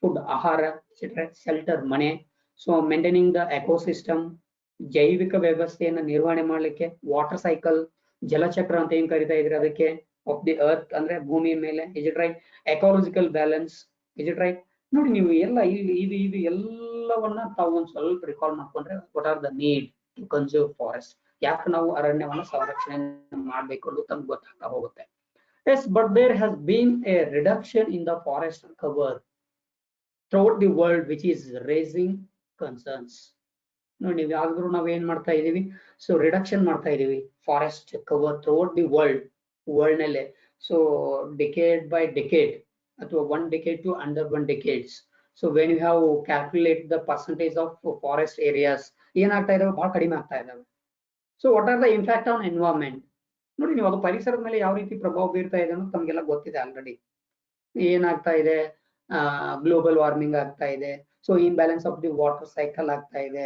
ಫುಡ್ ಆಹಾರ, ಶೆಲ್ಟರ್ ಮನೆ. ಸೊ ಮೇಂಟೈನಿಂಗ್ ದ ಎಕೋಸಿಸ್ಟಮ್, ಜೈವಿಕ ವ್ಯವಸ್ಥೆಯನ್ನ ನಿರ್ವಹಣೆ ಮಾಡ್ಲಿಕ್ಕೆ, ವಾಟರ್ ಸೈಕಲ್, ಜಲಚಕ್ರ ಅಂತ ಏನ್ ಕರಿತಾ ಇದ್ರೆ ಅದಕ್ಕೆ, ಆಫ್ ದಿ ಅರ್ತ್ ಅಂದ್ರೆ ಭೂಮಿಯ ಮೇಲೆ. Is it right? Ecological balance. Is it right? ನೋಡಿ, ನೀವು ಎಲ್ಲ ಇದು ಎಲ್ಲವನ್ನ ತಾವು ಒಂದ್ ಸ್ವಲ್ಪ ರಿಕಾಲ್ ಮಾಡ್ಕೊಂಡ್ರೆ what are the need to conserve forest, ಯಾಕೆ ನಾವು ಅರಣ್ಯವನ್ನ ಸಂರಕ್ಷಣೆ ಮಾಡ್ಬೇಕು ಅನ್ನೋದು ತಮ್ಗೆ ಗೊತ್ತಾಗ್ತಾ ಹೋಗುತ್ತೆ. Yes, but there has been a reduction in the forest cover throughout the world which is raising concerns. ನೋಡಿ, ನೀವು ಯಾವ್ದಾದ್ರು ನಾವ್ ಏನ್ ಮಾಡ್ತಾ ಇದೀವಿ, ಸೊ ರಿಡಕ್ಷನ್ ಮಾಡ್ತಾ ಇದೀವಿ forest cover throughout the world ನಲ್ಲೇ. ಸೊ ಡಿಕೇಡ್ ಬೈ ಡಿಕೇಡ್ ಅಥವಾ 1 decade to under 1 decades. So when you have calculate the percentage of forest areas ಏನಾಗ್ತಾ ಇದಾವೆ, ಬಹಳ ಕಡಿಮೆ ಆಗ್ತಾ ಇದಾವೆ. So what are the impact on environment? ನೋಡಿ, ನೀವು ಅದು ಪರಿಸರದ ಮೇಲೆ ಯಾವ ರೀತಿ ಪ್ರಭಾವ ಬೀರ್ತಾ ಇದೆ ಅನ್ನೋದು ತಮ್ಗೆಲ್ಲ ಗೊತ್ತಿದೆ ಆಲ್ರೆಡಿ. ಏನಾಗ್ತಾ ಇದೆ, ಗ್ಲೋಬಲ್ ವಾರ್ಮಿಂಗ್ ಆಗ್ತಾ ಇದೆ. So imbalance of the water cycle ಆಗ್ತಾ ಇದೆ.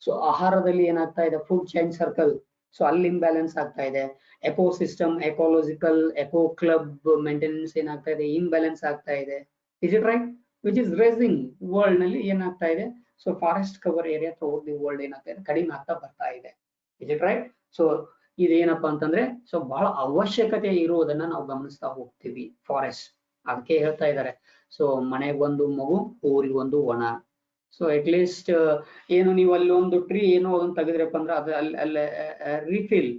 ಸೊ ಆಹಾರದಲ್ಲಿ ಏನಾಗ್ತಾ ಇದೆ, ಫುಡ್ ಚೈನ್ ಸರ್ಕಲ್ ಸೊ ಅಲ್ಲಿ ಇಂಬ್ಯಾಲೆನ್ಸ್ ಆಗ್ತಾ ಇದೆ. Ecosystem, ecological, eco club maintenance ಏನಾಗ್ತಾ ಇದೆ, ಇಂಬ್ಯಾಲೆನ್ಸ್ ಆಗ್ತಾ ಇದೆ. Is it right? Which is raising world ನಲ್ಲಿ ಏನಾಗ್ತಾ ಇದೆ, so forest cover area throughout the world ಏನಾಗ್ತಾ ಇದೆ, ಕಡಿಮೆ ಆಗ್ತಾ ಬರ್ತಾ ಇದೆ. Is it right? ಸೊ ಇದೇನಪ್ಪಾ ಅಂತಂದ್ರೆ, ಸೊ ಬಹಳ ಅವಶ್ಯಕತೆ ಇರುವುದನ್ನ ನಾವು ಗಮನಿಸ್ತಾ ಹೋಗ್ತೀವಿ ಫಾರೆಸ್ಟ್. ಅದಕ್ಕೆ ಹೇಳ್ತಾ ಇದ್ದಾರೆ, ಸೊ ಮನೆಗೊಂದು ಮಗು, ಊರಿಗೊಂದು ವನ. ಸೊ ಅಟ್ ಲೀಸ್ಟ್ ಏನು ನೀವು ಅಲ್ಲಿ ಒಂದು ಟ್ರೀ ಏನೋ ಅದನ್ನ ತೆಗೆದ್ರಪ್ಪ ಅಂದ್ರೆ ಅದು ಅಲ್ಲಿ refill,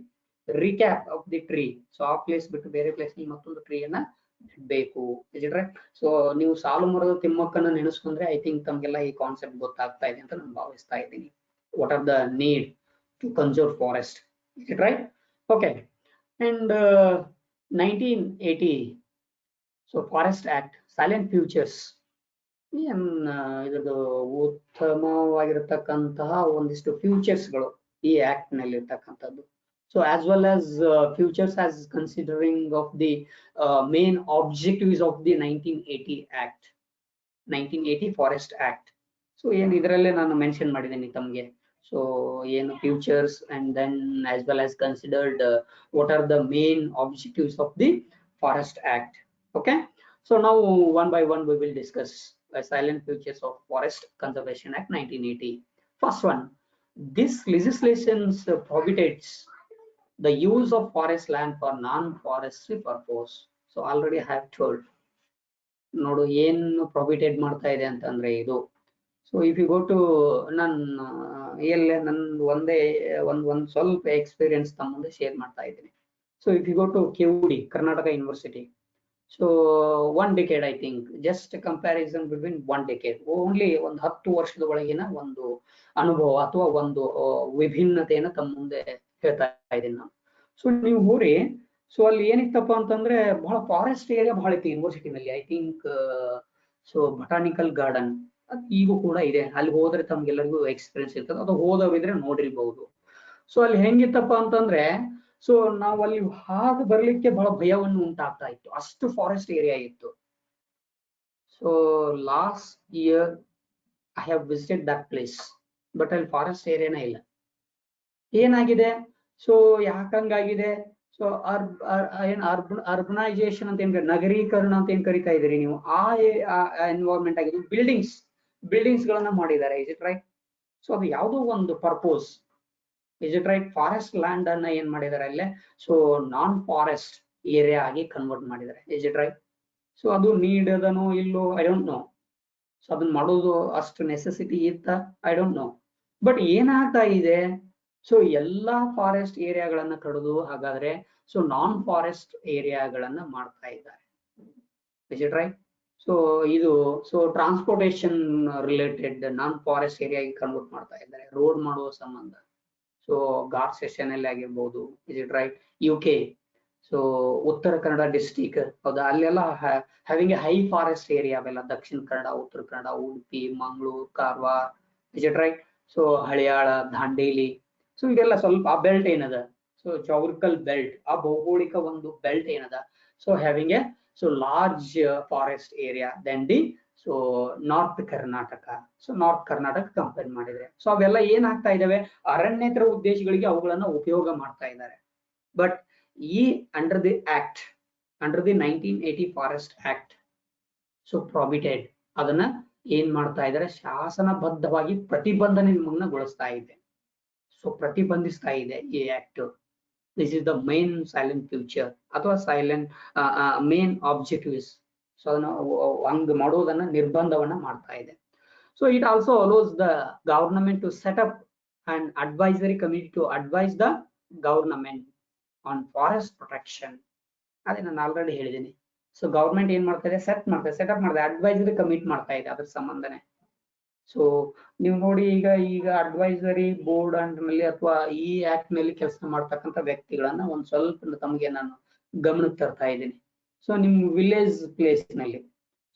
recap of the tree. So ಆ ಪ್ಲೇಸ್ ಬಿಟ್ಟು ಬೇರೆ ಪ್ಲೇಸ್ ನಲ್ಲಿ ಮತ್ತೊಂದು ಟ್ರೀಯನ್ನ ಬೇಕು. Is it right? ಸೊ ನೀವು ಸಾಲು ಮರದ ತಿಮ್ಮಕ್ಕನ್ನ ನೆನೆಸ್ಕೊಂಡ್ರೆ ಐ ಥಿಂಕ್ ತಮ್ಗೆಲ್ಲ ಈ ಕಾನ್ಸೆಪ್ಟ್ ಗೊತ್ತಾಗ್ತಾ ಇದೆ ಅಂತ ನಾನು ಭಾವಿಸ್ತಾ ಇದ್ದೀನಿ. What are the need to conserve forest? Is it right? Okay. And 1980, so Forest Act, Silent Futures. ಇದರದ್ದು ಉತ್ತಮವಾಗಿರತಕ್ಕಂತಹ ಒಂದಿಷ್ಟು ಫ್ಯೂಚರ್ಸ್ಗಳು ಈ ಆಕ್ಟ್ ನಲ್ಲಿ ಇರ್ತಕ್ಕಂಥದ್ದು. So as well as futures as considering of the main objectives of the 1980 act, 1980 forest act. So ಏನು ಇದರಲ್ಲೇ ನಾನು mention ಮಾಡಿದ್ದೀನಿ ತಮಗೆ. So ಏನು futures and then as well as considered what are the main objectives of the Forest Act. Okay, so now one by one we will discuss Silent Futures of Forest Conservation Act 1980. First one, this legislation prohibits the use of forest land for non-forestry purpose. So already I have told, ನೋಡು ಏನು prohibited ಮಾಡ್ತಾ ಇದೆ ಅಂತಂದ್ರೆ ಇದು. So if you go to ನನ್ನ ಒಂದೇ ಒಂದ್ ಸ್ವಲ್ಪ ಎಕ್ಸ್ಪೀರಿಯನ್ಸ್ ತಮ್ಮ ಮುಂದೆ ಶೇರ್ ಮಾಡ್ತಾ ಇದ್ದೀನಿ. So if you go to KUD, Karnataka university, so 1 decade I think, just comparison between 1 decade, only ಒಂದು 10 ವರ್ಷದ ಒಳಗಿನ ಒಂದು ಅನುಭವ ಅಥವಾ ಒಂದು ವಿಭಿನ್ನತೆಯನ್ನು ತಮ್ಮ ಮುಂದೆ ಹೇಳ್ತಾ ಇದ್ದೀನಿ ನಾನು. ಸೊ ನೀವು ಹೋರಿ, ಸೊ ಅಲ್ಲಿ ಏನಿತ್ತಪ್ಪ ಅಂತಂದ್ರೆ ಬಹಳ ಫಾರೆಸ್ಟ್ ಏರಿಯಾ ಬಹಳ ಇತ್ತು ಯೂನಿವರ್ಸಿಟಿನಲ್ಲಿ. I think so botanical garden ಈಗೂ ಕೂಡ ಇದೆ. ಅಲ್ಲಿ ಹೋದ್ರೆ ತಮ್ಗೆಲ್ಲರಿಗೂ ಎಕ್ಸ್ಪೀರಿಯನ್ಸ್ ಇರ್ತದೆ, ಅದು ಹೋದವಿದ್ರೆ ನೋಡಿರ್ಬಹುದು. ಸೊ ಅಲ್ಲಿ ಹೆಂಗಿತ್ತಪ್ಪ ಅಂತಂದ್ರೆ, ಸೊ ನಾವು ಅಲ್ಲಿ ಹಾದು ಬರ್ಲಿಕ್ಕೆ ಬಹಳ ಭಯವನ್ನು ಉಂಟಾಗ್ತಾ ಇತ್ತು, ಅಷ್ಟು ಫಾರೆಸ್ಟ್ ಏರಿಯಾ ಇತ್ತು. So last year I have visited that place, but ಅಲ್ಲಿ ಫಾರೆಸ್ಟ್ ಏರಿಯಾನೇ ಇಲ್ಲ. ಏನಾಗಿದೆ, ಸೊ ಯಾಕಂಗಾಗಿದೆ, ಸೊ ಅರ್ಬನೈಸೇಷನ್ ಅಂತ ಏನ್, ನಗರೀಕರಣ ಅಂತ ಏನ್ ಕರಿತಾ ಇದೀರಿ ನೀವು, ಆ ಎನ್ವೈರನ್ಮೆಂಟ್ ಆಗಿದೆ. ಬಿಲ್ಡಿಂಗ್ಸ್ ಗಳನ್ನ ಮಾಡಿದ್ದಾರೆ. Is it right? ಸೊ ಅದು ಯಾವುದೋ ಒಂದು purpose. Is it right? Forest land ಅನ್ನ ಏನ್ ಮಾಡಿದ್ದಾರೆ ಅಲ್ಲೇ, ಸೊ ನಾನ್ ಫಾರೆಸ್ಟ್ ಏರಿಯಾ ಆಗಿ ಕನ್ವರ್ಟ್ ಮಾಡಿದ್ದಾರೆ. Is it right? ಸೊ ಅದು ನೀಡ್ ಅದನೋ ಇಲ್ಲೋ ಐ ಡೋಂಟ್ ನೋ. ಸೊ ಅದನ್ನ ಮಾಡೋದು ಅಷ್ಟು ನೆಸೆಸಿಟಿ ಇತ್ತ, ಐ ಡೋಂಟ್ ನೋ. ಬಟ್ ಏನಾಗ್ತಾ ಇದೆ, ಸೊ ಎಲ್ಲಾ ಫಾರೆಸ್ಟ್ ಏರಿಯಾಗಳನ್ನ ಕಡಿದು ಹಾಗಾದ್ರೆ ಸೊ ನಾನ್ ಫಾರೆಸ್ಟ್ ಏರಿಯಾಗಳನ್ನ ಮಾಡ್ತಾ ಇದ್ದಾರೆ. Is it right? ಸೊ ಇದು so transportation related non forest ಏರಿಯಾಗೆ ಕನ್ವರ್ಟ್ ಮಾಡ್ತಾ ಇದ್ದಾರೆ, ರೋಡ್ ಮಾಡುವ ಸಂಬಂಧ. ಸೊ ಘಾಟ್ ಸೆಷನ್ ಅಲ್ಲಿ ಆಗಿರ್ಬೋದು. Is it right? UK, so Uttara Kannada district, ಹೌದಾ, ಅಲ್ಲೆಲ್ಲ having A high forest area ಅವೆಲ್ಲ. Dakshina Kannada, Uttara Kannada, Udupi, Mangaluru, Karwar. Is it right? So Haliyal, Dandeli, so ಇದೆಲ್ಲ ಸ್ವಲ್ಪ ಆ ಬೆಲ್ಟ್ ಏನದ, ಸೊ ಜಾಗ್ರಿಕಲ್ ಬೆಲ್ಟ್, ಆ ಭೌಗೋಳಿಕ ಒಂದು ಬೆಲ್ಟ್ ಏನದ, so having a so large forest area then the so north Karnataka. So north Karnataka compare ಮಾಡಿದ್ರೆ, ಸೊ ಅವೆಲ್ಲ ಏನಾಗ್ತಾ ಇದಾವೆ, ಅರಣ್ಯೇತರ ಉದ್ದೇಶಗಳಿಗೆ ಅವುಗಳನ್ನ ಉಪಯೋಗ ಮಾಡ್ತಾ ಇದ್ದಾರೆ. ಬಟ್ ಈ under the act, under the 1980 forest act, so prohibited, ಅದನ್ನ ಏನ್ ಮಾಡ್ತಾ ಇದ್ದಾರೆ, ಶಾಸನಬದ್ಧವಾಗಿ ಪ್ರತಿಬಂಧನೆಗೊಳಿಸ್ತಾ ಇದೆ. ಸೊ ಪ್ರತಿಬಂಧಿಸ್ತಾ ಇದೆ ಈ act. This is the main salient future ಅಥವಾ ಸೈಲೆಂಟ್ ಮೇನ್ ಆಬ್ಜೆಕ್ಟಿವ್ಸ್. ಸೊ ಅದನ್ನ ಹಂಗ್ ಮಾಡೋದನ್ನ ನಿರ್ಬಂಧವನ್ನ ಮಾಡ್ತಾ ಇದೆ. So it also allows the government to set up and advisory committee to advise the government on forest protection. ಅದೇ ನಾನು ಆಲ್ರೆಡಿ ಹೇಳಿದ್ದೀನಿ. ಸೊ ಗವರ್ಮೆಂಟ್ ಏನ್ ಮಾಡ್ತಾ ಇದೆ, ಸೆಟಪ್ ಮಾಡಿದೆ, ಅಡ್ವೈಸರಿ ಕಮಿಟಿ ಮಾಡ್ತಾ ಇದೆ ಅದ್ರ ಸಂಬಂಧನೇ. ಸೊ ನೀವು ನೋಡಿ, ಈಗ ಅಡ್ವೈಸರಿ ಬೋರ್ಡ್ ನಲ್ಲಿ ಅಥವಾ ಈ ಆಕ್ಟ್ ನಲ್ಲಿ ಕೆಲಸ ಮಾಡ್ತಕ್ಕಂಥ ವ್ಯಕ್ತಿಗಳನ್ನ ಒಂದ್ ಸ್ವಲ್ಪ ತಮಗೆ ನಾನು ಗಮನಕ್ಕೆ ತರ್ತಾ ಇದ್ದೀನಿ. ಸೊ ನಿಮ್ ವಿಲೇಜ್ ಪ್ಲೇಸ್ ನಲ್ಲಿ,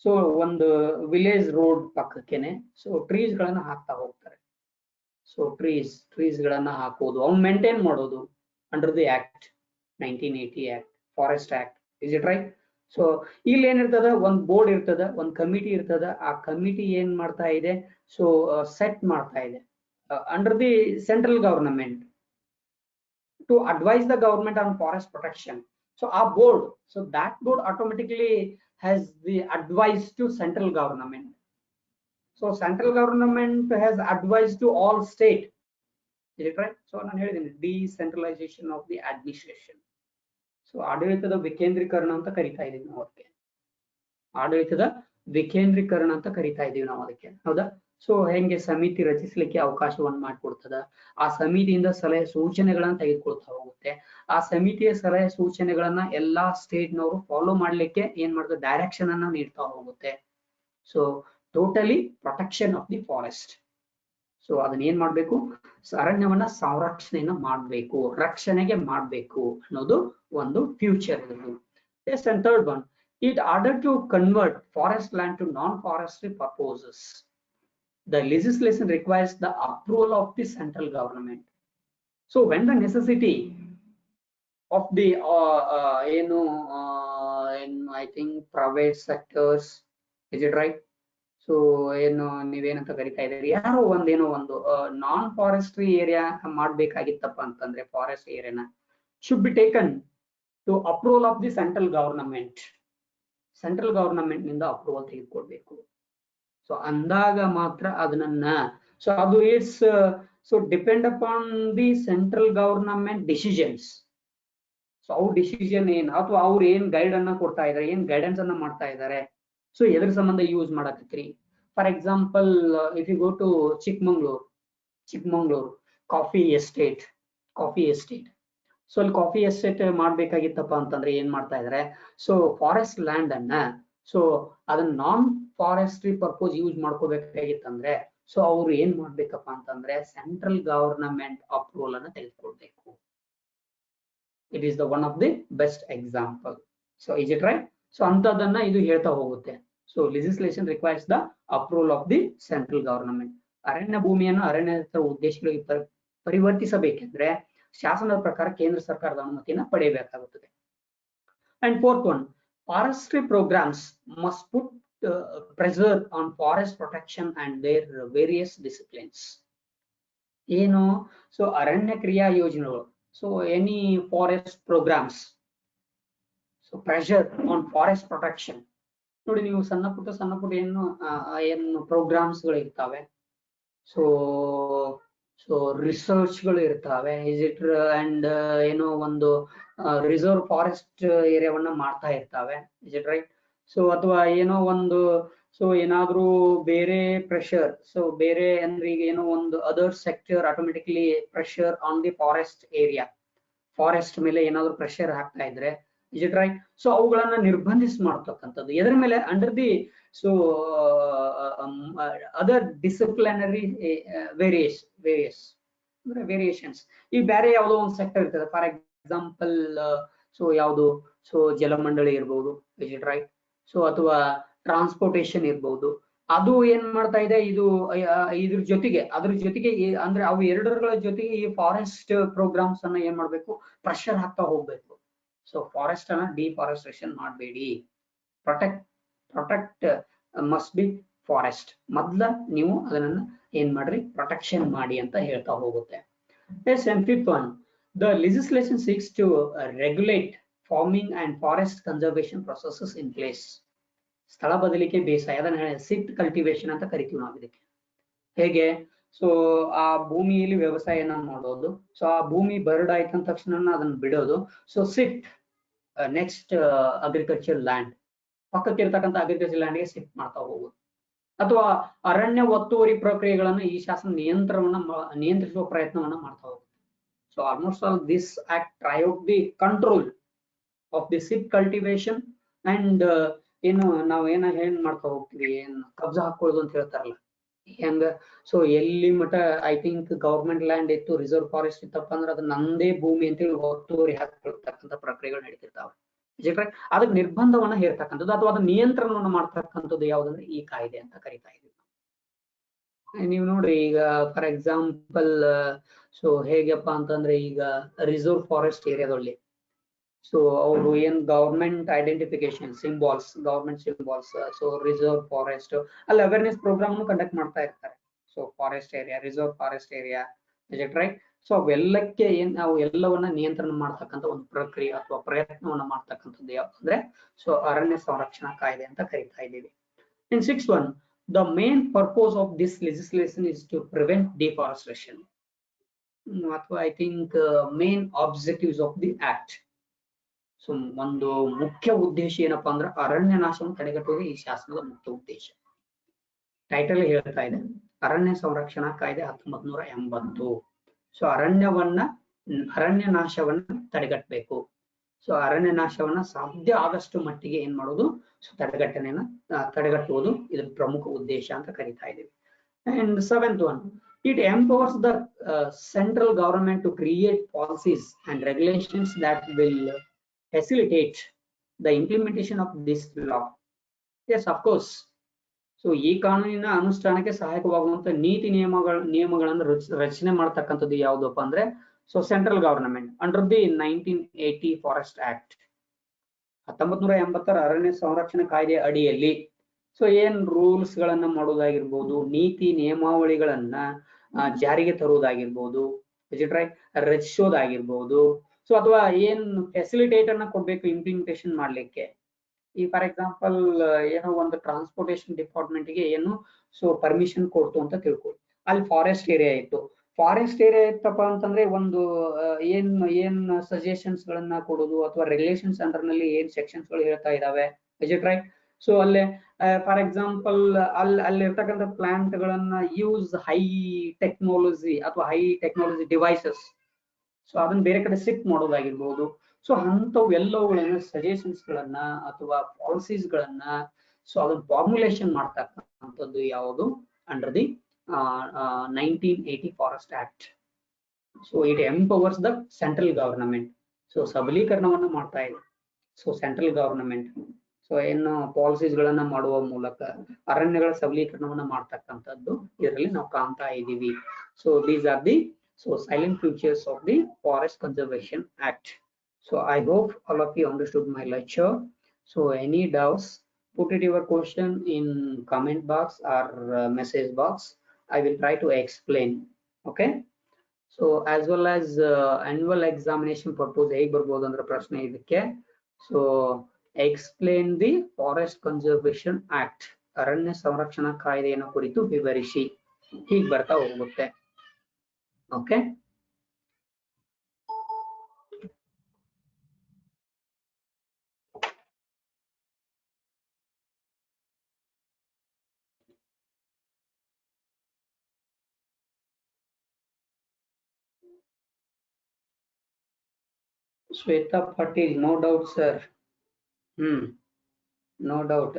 ಸೊ ಒಂದು ವಿಲೇಜ್ ರೋಡ್ ಪಕ್ಕಕ್ಕೇನೆ ಸೊ ಟ್ರೀಸ್ ಗಳನ್ನ ಹಾಕ್ತಾ ಹೋಗ್ತಾರೆ. ಸೊ ಟ್ರೀಸ್ ಗಳನ್ನ ಹಾಕೋದು, ಅವ್ನು ಮೇಂಟೈನ್ ಮಾಡೋದು under the act 1980 act, forest act. Is it right? So ಇಲ್ಲಿ ಏನಿರ್ತದ, ಒಂದ್ ಬೋರ್ಡ್ ಇರ್ತದ, ಒಂದ್ ಕಮಿಟಿ ಇರ್ತದ. ಆ ಕಮಿಟಿ ಏನ್ ಮಾಡ್ತಾ ಇದೆ, ಸೊ ಸೆಟ್ ಮಾಡ್ತಾ ಇದೆ under the central government. to advise the government on forest protection. So our board, so that board automatically has the advice to central government. So central government has advised to all state. Is it right? So ನಾನು ಹೇಳಿದ್ದೀನಿ decentralization of the administration. So ಆಡಳಿತದ ವಿಕೇಂದ್ರೀಕರಣ ಅಂತ ಕರಿತಾ ಇದೀವಿ ನಾವು ಅದಕ್ಕೆ. ಆಡಳಿತದ ವಿಕೇಂದ್ರೀಕರಣ ಅಂತ ಕರಿತಾ ಇದೀವಿ ನಾವು ಅದಕ್ಕೆ, ಹೌದಾ? ಸೊ ಹೆಂಗೆ ಸಮಿತಿ ರಚಿಸಲಿಕ್ಕೆ ಅವಕಾಶವನ್ನು ಮಾಡಿಕೊಡ್ತದ, ಆ ಸಮಿತಿಯಿಂದ ಸಲಹೆ ಸೂಚನೆಗಳನ್ನ ತೆಗೆದುಕೊಳ್ತಾ ಹೋಗುತ್ತೆ. ಆ ಸಮಿತಿಯ ಸಲಹೆ ಸೂಚನೆಗಳನ್ನ ಎಲ್ಲಾ ಸ್ಟೇಟ್ ನವರು ಫಾಲೋ ಮಾಡ್ಲಿಕ್ಕೆ ಏನ್ ಮಾಡ್ತಾರೆ, ಡೈರೆಕ್ಷನ್ ಅನ್ನ ನೀಡ್ತಾ ಹೋಗುತ್ತೆ. So totally protection of the forest. So ಅದನ್ನ ಏನ್ ಮಾಡ್ಬೇಕು, ಅರಣ್ಯವನ್ನ ಸಂರಕ್ಷಣೆಯನ್ನ ಮಾಡ್ಬೇಕು, ರಕ್ಷಣೆಗೆ ಮಾಡ್ಬೇಕು ಅನ್ನೋದು ಒಂದು ಫ್ಯೂಚರ್ ಇದು. Yes, and third one, in order to convert forest land to non-forestry purposes, the legislation requires the approval of the central government. So when the necessity of the I think private sectors, is it right? So ನೀವೇನಂತ ಕರಿತಾ ಇದ್ದೀರಿ, ಯಾರೋ ಒಂದೇನೋ ಒಂದು ನಾನ್ forestry area ಮಾಡ್ಬೇಕಾಗಿತ್ತಪ್ಪ ಅಂತಂದ್ರೆ forest ಏರಿಯಾನ should be taken to approval of the central government. Central government ನಿಂದ approval ತೆಗೆದುಕೊಳ್ಬೇಕು. ಸೊ ಅಂದಾಗ ಮಾತ್ರ ಅದನ್ನ, ಸೊ ಅದು it's so depend upon the central government decisions. So ಅವ್ರ ಡಿಸಿಷನ್ ಏನ್, ಅಥವಾ ಅವ್ರು ಏನ್ ಗೈಡ್ ಅನ್ನ ಕೊಡ್ತಾ ಇದಾರೆ, ಏನ್ ಗೈಡೆನ್ಸ್ ಅನ್ನ ಮಾಡ್ತಾ ಇದಾರೆ, ಸೊ ಎದ್ರ ಸಂಬಂಧ ಯೂಸ್ ಮಾಡಕತ್ರಿ. For example, if you go to Chikmagalur coffee estate. So ಅಲ್ಲಿ ಕಾಫಿ ಎಸ್ಟೇಟ್ ಮಾಡ್ಬೇಕಾಗಿತ್ತಪ್ಪ ಅಂತಂದ್ರೆ ಏನ್ ಮಾಡ್ತಾ ಇದಾರೆ, ಸೊ ಫಾರೆಸ್ಟ್ ಲ್ಯಾಂಡ್ ಅನ್ನ, ಸೊ ಅದನ್ನ ನಾನ್ ಫಾರೆಸ್ಟ್ರಿ ಪರ್ಪೋಸ್ ಯೂಸ್ ಮಾಡ್ಕೋಬೇಕಾಗಿತ್ತಂದ್ರೆ ಸೊ ಅವ್ರು ಏನ್ ಮಾಡ್ಬೇಕಪ್ಪ ಅಂತಂದ್ರೆ ಸೆಂಟ್ರಲ್ ಗವರ್ನಮೆಂಟ್ ಅಪ್ರೂವಲ್ ಅನ್ನ ತೆಗೆದುಕೊಳ್ಬೇಕು. It is the one of the best example. So is it right? So ಅಂತದನ್ನ ಇದು ಹೇಳ್ತಾ ಹೋಗುತ್ತೆ. So legislation requires the approval of the central government. ಅರಣ್ಯ ಭೂಮಿಯನ್ನು ಅರಣ್ಯ ಉದ್ದೇಶಗಳಿಗೆ ಪರಿವರ್ತಿಸಬೇಕೆಂದ್ರೆ ಶಾಸನದ ಪ್ರಕಾರ ಕೇಂದ್ರ ಸರ್ಕಾರದ ಅನುಮತಿಯನ್ನು ಪಡೆಯಬೇಕಾಗುತ್ತದೆ. And fourth one, forestry programmes must put pressure on forest protection and their various disciplines. ಏನು, ಸೊ ಅರಣ್ಯ ಕ್ರಿಯಾ ಯೋಜನೆಗಳು, so any forest programmes, so pressure on forest protection. ನೋಡಿ, ನೀವು ಸಣ್ಣ ಪುಟ್ಟ ಏನು ಪ್ರೋಗ್ರಾಮ್ಸ್ ಗಳು ಇರ್ತಾವೆ, ಸೊ ರಿಸರ್ಚ್ ಗಳು ಇರ್ತಾವೆ, ಅಂಡ್ ಏನೋ ಒಂದು ರಿಸರ್ವ್ ಫಾರೆಸ್ಟ್ ಏರಿಯಾವನ್ನ ಮಾಡ್ತಾ ಇರ್ತಾವೆ, ಇಸ್ ಇಟ್ ರೈಟ್? ಸೊ ಅಥವಾ ಏನೋ ಒಂದು, ಸೊ ಏನಾದ್ರೂ ಬೇರೆ ಪ್ರೆಷರ್, ಸೊ ಬೇರೆ ಅಂದ್ರೆ ಈಗ ಏನೋ ಒಂದು other sector automatically pressure on the forest area, forest ಮೇಲೆ ಏನಾದ್ರು ಪ್ರೆಷರ್ ಹಾಕ್ತಾ ಇದ್ರೆ, ಇಸ್ ಇಟ್ ರೈಟ್? ಸೊ ಅವುಗಳನ್ನ ನಿರ್ಬಂಧಿಸಿ ಮಾಡ್ತಕ್ಕಂಥದ್ದು ಎದ್ರ ಮೇಲೆ, under the so other disciplinary variations. ಈ ಬೇರೆ ಯಾವುದೋ ಒಂದು ಸೆಕ್ಟರ್ ಇರ್ತದೆ, ಫಾರ್ ಎಕ್ಸಾಂಪಲ್ ಸೊ ಯಾವುದು, ಸೊ ಜಲಮಂಡಳಿ ಇರ್ಬೋದು, ಇಸ್ ಇಟ್ ರೈಟ್? ಸೊ ಅಥವಾ ಟ್ರಾನ್ಸ್ಪೋರ್ಟೇಷನ್ ಇರ್ಬೋದು. ಅದು ಏನ್ ಮಾಡ್ತಾ ಇದೆ, ಅದ್ರ ಜೊತೆಗೆ ಅಂದ್ರೆ ಅವು ಎರಡರ ಜೊತೆಗೆ ಈ ಫಾರೆಸ್ಟ್ ಪ್ರೋಗ್ರಾಮ್ಸ್ ಅನ್ನ ಏನ್ ಮಾಡ್ಬೇಕು, ಪ್ರೆಷರ್ ಹಾಕ್ತಾ ಹೋಗ್ಬೇಕು. ಸೊ ಫಾರೆಸ್ಟ್ ಅನ್ನ ಡಿಫಾರೆಸ್ಟ್ರೇಷನ್ ಮಾಡಬೇಡಿ, ಪ್ರೊಟೆಕ್ಟ್ ಮಸ್ಟ್ ಬಿ ಫಾರೆಸ್ಟ್. ಮೊದ್ಲ ನೀವು ಅದನ್ನ ಏನ್ ಮಾಡ್ರಿ, ಪ್ರೊಟೆಕ್ಷನ್ ಮಾಡಿ ಅಂತ ಹೇಳ್ತಾ ಹೋಗುತ್ತೆ. Yes, and fifth one, the legislation seeks to regulate farming and forest conservation processes in place. ಸ್ಥಳ ಬದಲಿಕೆ ಬೇಸಾಯ, ಅದನ್ನ ಸಿಟ್ ಕಲ್ಟಿವೇಶನ್ ಅಂತ ಕರಿತೀವಿ ನಾವು ಇದಕ್ಕೆ. ಹೇಗೆ, ಸೊ ಆ ಭೂಮಿಯಲ್ಲಿ ವ್ಯವಸಾಯನ ಮಾಡೋದು, ಸೊ ಆ ಭೂಮಿ ಬರ್ಡ್ ಆಯ್ತಂದ ತಕ್ಷಣ ಅದನ್ನ ಬಿಡೋದು. ಸೊ ಸಿಟ್ ನೆಕ್ಸ್ಟ್ ಅಗ್ರಿಕಲ್ಚರ್ ಲ್ಯಾಂಡ್, ಪಕ್ಕಕ್ಕೆ ಇರ್ತಕ್ಕಂಥ ಅಗ್ರಿಕಲ್ಚರ್ ಲ್ಯಾಂಡ್ ಗೆ ಶಿಫ್ಟ್ ಮಾಡ್ತಾ ಹೋಗುದು. ಅಥವಾ ಅರಣ್ಯ ಒತ್ತುವರಿ ಪ್ರಕ್ರಿಯೆಗಳನ್ನು ಈ ಶಾಸನ ನಿಯಂತ್ರಿಸುವ ಪ್ರಯತ್ನವನ್ನ ಮಾಡ್ತಾ ಹೋಗುತ್ತೆ. So almost all this act try out the control of the ಸಿಪ್ ಕಲ್ಟಿವೇಶನ್ ಅಂಡ್ ಏನು ನಾವು ಏನ್ ಮಾಡ್ತಾ ಹೋಗ್ತೀವಿ, ಏನ್ ಕಬ್ಜಾ ಹಾಕೊಳ್ಳೋದು ಅಂತ ಹೇಳ್ತಾರಲ್ಲ, ಹೆಂಗ. ಸೊ ಎಲ್ಲಿ ಮಠ ಐ ಥಿಂಕ್ ಗವರ್ಮೆಂಟ್ ಲ್ಯಾಂಡ್ ಇತ್ತು, ರಿಸರ್ವ್ ಫಾರೆಸ್ಟ್ ಇತ್ತಪ್ಪ ಅಂದ್ರೆ ಅದು ನಂದೇ ಭೂಮಿ ಅಂತೇಳಿ ಒತ್ತುವರಿ ಹಾಕಿರ್ತಕ್ಕಂಥ ಪ್ರಕ್ರಿಯೆಗಳು ನಡೀತಿರ್ತಾವೆ. ಅದಕ್ಕೆ ನಿರ್ಬಂಧವನ್ನ ಹೇರ್ತಕ್ಕಂಥದ್ದು ಅಥವಾ ಅದನ್ನ ನಿಯಂತ್ರಣವನ್ನ ಮಾಡ್ತಕ್ಕಂಥದ್ದು ಯಾವ್ದಂದ್ರೆ ಈ ಕಾಯ್ದೆ ಅಂತ ಕರಿತಾ ಇದೀವಿ. ನೀವು ನೋಡ್ರಿ, ಈಗ ಫಾರ್ ಎಕ್ಸಾಂಪಲ್ ಸೊ ಹೇಗಪ್ಪ ಅಂತಂದ್ರೆ, ಈಗ ರಿಸರ್ವ್ ಫಾರೆಸ್ಟ್ ಏರಿಯಾದಲ್ಲಿ ಸೊ ಅವರು ಏನ್ government identification symbols, government symbols, so reserve forest ಅಲ್ಲಿ ಅವೇರ್ನೆಸ್ ಪ್ರೋಗ್ರಾಮ್ ಕಂಡಕ್ಟ್ ಮಾಡ್ತಾ ಇರ್ತಾರೆ. So forest area, reserve forest area, is it right? So ಅವೆಲ್ಲಕ್ಕೆ ನಾವು ಎಲ್ಲವನ್ನ ನಿಯಂತ್ರಣ ಮಾಡ್ತಕ್ಕಂಥ ಒಂದು ಪ್ರಕ್ರಿಯೆ ಅಥವಾ ಪ್ರಯತ್ನವನ್ನ ಮಾಡ್ತಕ್ಕಂಥದ್ದು ಯಾವ್ದು ಅಂದ್ರೆ ಸೊ ಅರಣ್ಯ ಸಂರಕ್ಷಣಾ ಕಾಯ್ದೆ ಅಂತ ಕರಿತಾ ಇದ್ದೀವಿ. In 6.1, the main purpose of this legislation is to prevent deforestation. ಅಥವಾ I think main objectives of the act. So ಒಂದು ಮುಖ್ಯ ಉದ್ದೇಶ ಏನಪ್ಪಾ ಅಂದ್ರೆ ಅರಣ್ಯ ನಾಶವನ್ನು ತಡೆಗಟ್ಟುವುದು ಈ ಶಾಸನದ ಮುಖ್ಯ ಉದ್ದೇಶ. ಟೈಟಲ್ ಹೇಳ್ತಾ ಇದೆ ಅರಣ್ಯ ಸಂರಕ್ಷಣಾ ಕಾಯ್ದೆ 1980. ಸೊ ಅರಣ್ಯ ನಾಶವನ್ನ ತಡೆಗಟ್ಟಬೇಕು. ಸೊ ಅರಣ್ಯ ನಾಶವನ್ನ ಸಾಧ್ಯ ಆದಷ್ಟು ಮಟ್ಟಿಗೆ ಏನ್ ಮಾಡೋದು, ಸೊ ತಡೆಗಟ್ಟುವುದು ಇದರ ಪ್ರಮುಖ ಉದ್ದೇಶ ಅಂತ ಕರಿತಾ ಇದ್ದೀವಿ. And 7th one, it empowers the central government to create policies and regulations that will facilitate the implementation of this law. Yes, of course. So ಈ ಕಾನೂನಿನ ಅನುಷ್ಠಾನಕ್ಕೆ ಸಹಾಯಕವಾಗುವಂತ ನೀತಿ ನಿಯಮಗಳನ್ನು ರಚನೆ ಮಾಡತಕ್ಕಂಥದ್ದು ಯಾವುದಪ್ಪ ಅಂದ್ರೆ so central government under the 1980 forest act. 1980 ಅರಣ್ಯ ಸಂರಕ್ಷಣಾ ಕಾಯ್ದೆ ಅಡಿಯಲ್ಲಿ ಸೊ ಏನ್ ರೂಲ್ಸ್ ಗಳನ್ನ ಮಾಡೋದಾಗಿರ್ಬೋದು, ನೀತಿ ನಿಯಮಾವಳಿಗಳನ್ನ ಜಾರಿಗೆ ತರುವುದಾಗಿರ್ಬೋದು, ರಚಿಸೋದಾಗಿರ್ಬೋದು, ಸೊ ಅಥವಾ ಏನ್ ಫೆಸಿಲಿಟೇಟ್ ಅನ್ನ ಕೊಡ್ಬೇಕು ಇಂಪ್ಲಿಮೆಂಟೇಷನ್ ಮಾಡ್ಲಿಕ್ಕೆ. ಈ ಫಾರ್ ಎಕ್ಸಾಂಪಲ್ ಏನೋ ಒಂದು ಟ್ರಾನ್ಸ್ಪೋರ್ಟೇಷನ್ ಡಿಪಾರ್ಟ್ಮೆಂಟ್ ಗೆ ಏನು ಸೊ ಪರ್ಮಿಷನ್ ಕೊಡ್ತು ಅಂತ ತಿಳ್ಕೊಳ್ಳಿ. ಅಲ್ಲಿ ಫಾರೆಸ್ಟ್ ಏರಿಯಾ ಇತ್ತು. ಫಾರೆಸ್ಟ್ ಏರಿಯಾ ಇತ್ತಪ್ಪ ಅಂತಂದ್ರೆ ಒಂದು ಏನ್ ಸಜೆಷನ್ಸ್ ಗಳನ್ನ ಕೊಡೋದು ಅಥವಾ ರೆಗ್ಯುಲೇಷನ್ಸ್ ಅಂಡರ್ ನಲ್ಲಿ ಏನ್ ಸೆಕ್ಷನ್ಸ್ ಗಳು ಹೇಳ್ತಾ ಇದಾವೆ, ರೈಟ್. ಸೊ ಅಲ್ಲೇ ಫಾರ್ ಎಕ್ಸಾಂಪಲ್ ಅಲ್ಲಿರ್ತಕ್ಕಂಥ ಪ್ಲಾಂಟ್ ಗಳನ್ನ ಯೂಸ್ ಹೈ ಟೆಕ್ನಾಲಜಿ ಅಥವಾ ಹೈ ಟೆಕ್ನಾಲಜಿ ಡಿವೈಸಸ್, ಸೊ ಅದನ್ನ ಬೇರೆ ಕಡೆ ಶಿಫ್ಟ್ ಮಾಡೋದಾಗಿರ್ಬೋದು. ಸೊ ಅಂತವು ಎಲ್ಲವುಗಳನ್ನ ಸಜೆಷನ್ಸ್ ಗಳನ್ನ ಅಥವಾ ಪಾಲಿಸೀಸ್ ಗಳನ್ನ ಸೊ ಅದನ್ನ ಫಾರ್ಮುಲೇಷನ್ ಮಾಡ್ತಕ್ಕಂಥದ್ದು ಯಾವುದು under the 1980 forest act. So it empowers the central government. So ಸಬಲೀಕರಣವನ್ನ ಮಾಡ್ತಾ ಇದೆ ಸೊ ಸೆಂಟ್ರಲ್ ಗವರ್ನಮೆಂಟ್. ಸೊ ಏನು ಪಾಲಿಸೀಸ್ ಗಳನ್ನ ಮಾಡುವ ಮೂಲಕ ಅರಣ್ಯಗಳ ಸಬಲೀಕರಣವನ್ನ ಮಾಡ್ತಕ್ಕಂಥದ್ದು ಇದರಲ್ಲಿ ನಾವು ಕಾಣ್ತಾ ಇದ್ದೀವಿ. So these are the silent features of the Forest Conservation Act. So I hope all of you understood my lecture. So any doubts, put it your question in comment box or message box. I will try to explain. Okay. So as well as annual examination purpose ಹೇಗೆ ಬರ್ಬೋದು ಅಂದ್ರೆ ಪ್ರಶ್ನೆ ಇದಕ್ಕೆ. So explain the Forest Conservation Act. ಅರಣ್ಯ ಸಂರಕ್ಷಣಾ ಕಾಯ್ದೆಯನ್ನು ಕುರಿತು ವಿವರಿಸಿ. ಹೀಗೆ ಬರ್ತಾ ಹೋಗುತ್ತೆ. Okay. Shweta Patil, no doubt, sir. No doubt.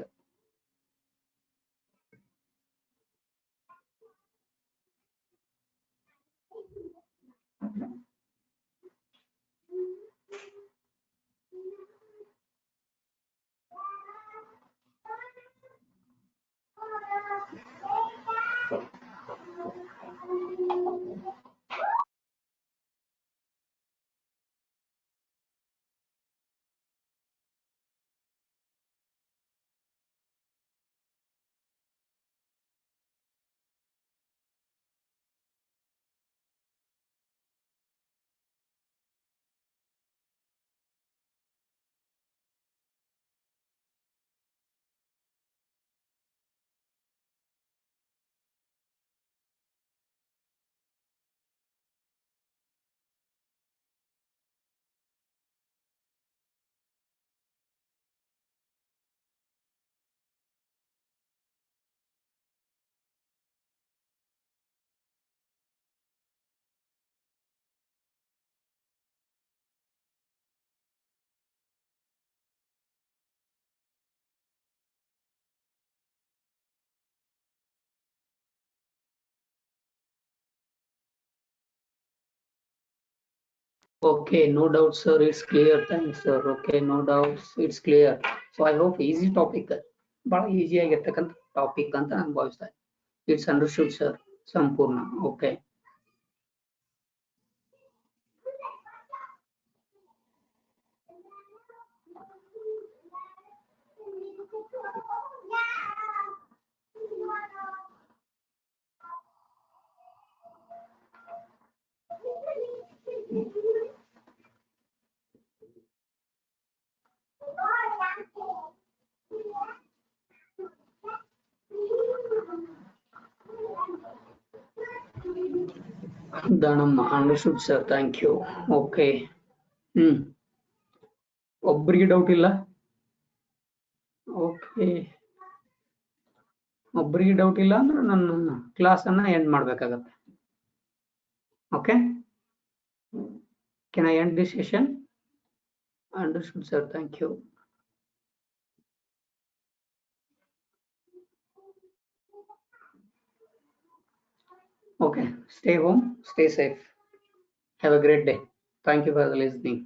Okay, no doubt, sir. It's clear. Thanks, sir. Okay, no doubts. It's clear. So I hope easy topic. But easy ಆಗಿರ್ತಕ್ಕಂಥ topic ಅಂತ ನಾನು ಭಾವಿಸ್ತಾ. It's understood, sir. ಸಂಪೂರ್ಣ. Okay. Danamma, understood sir, thank you. Okay. ಒಬ್ರಿಗೆ doubt ಇಲ್ಲ? Okay, ಒಬ್ರಿಗೆ doubt ಇಲ್ಲ ಅಂದ್ರೆ ನನ್ನ ಕ್ಲಾಸ್ ಅನ್ನ ಎಂಡ್ ಮಾಡ್ಬೇಕಾಗತ್ತೆ. Okay, can I end this session? Understood sir, thank you. Okay, stay home, stay safe. Have a great day. Thank you for listening.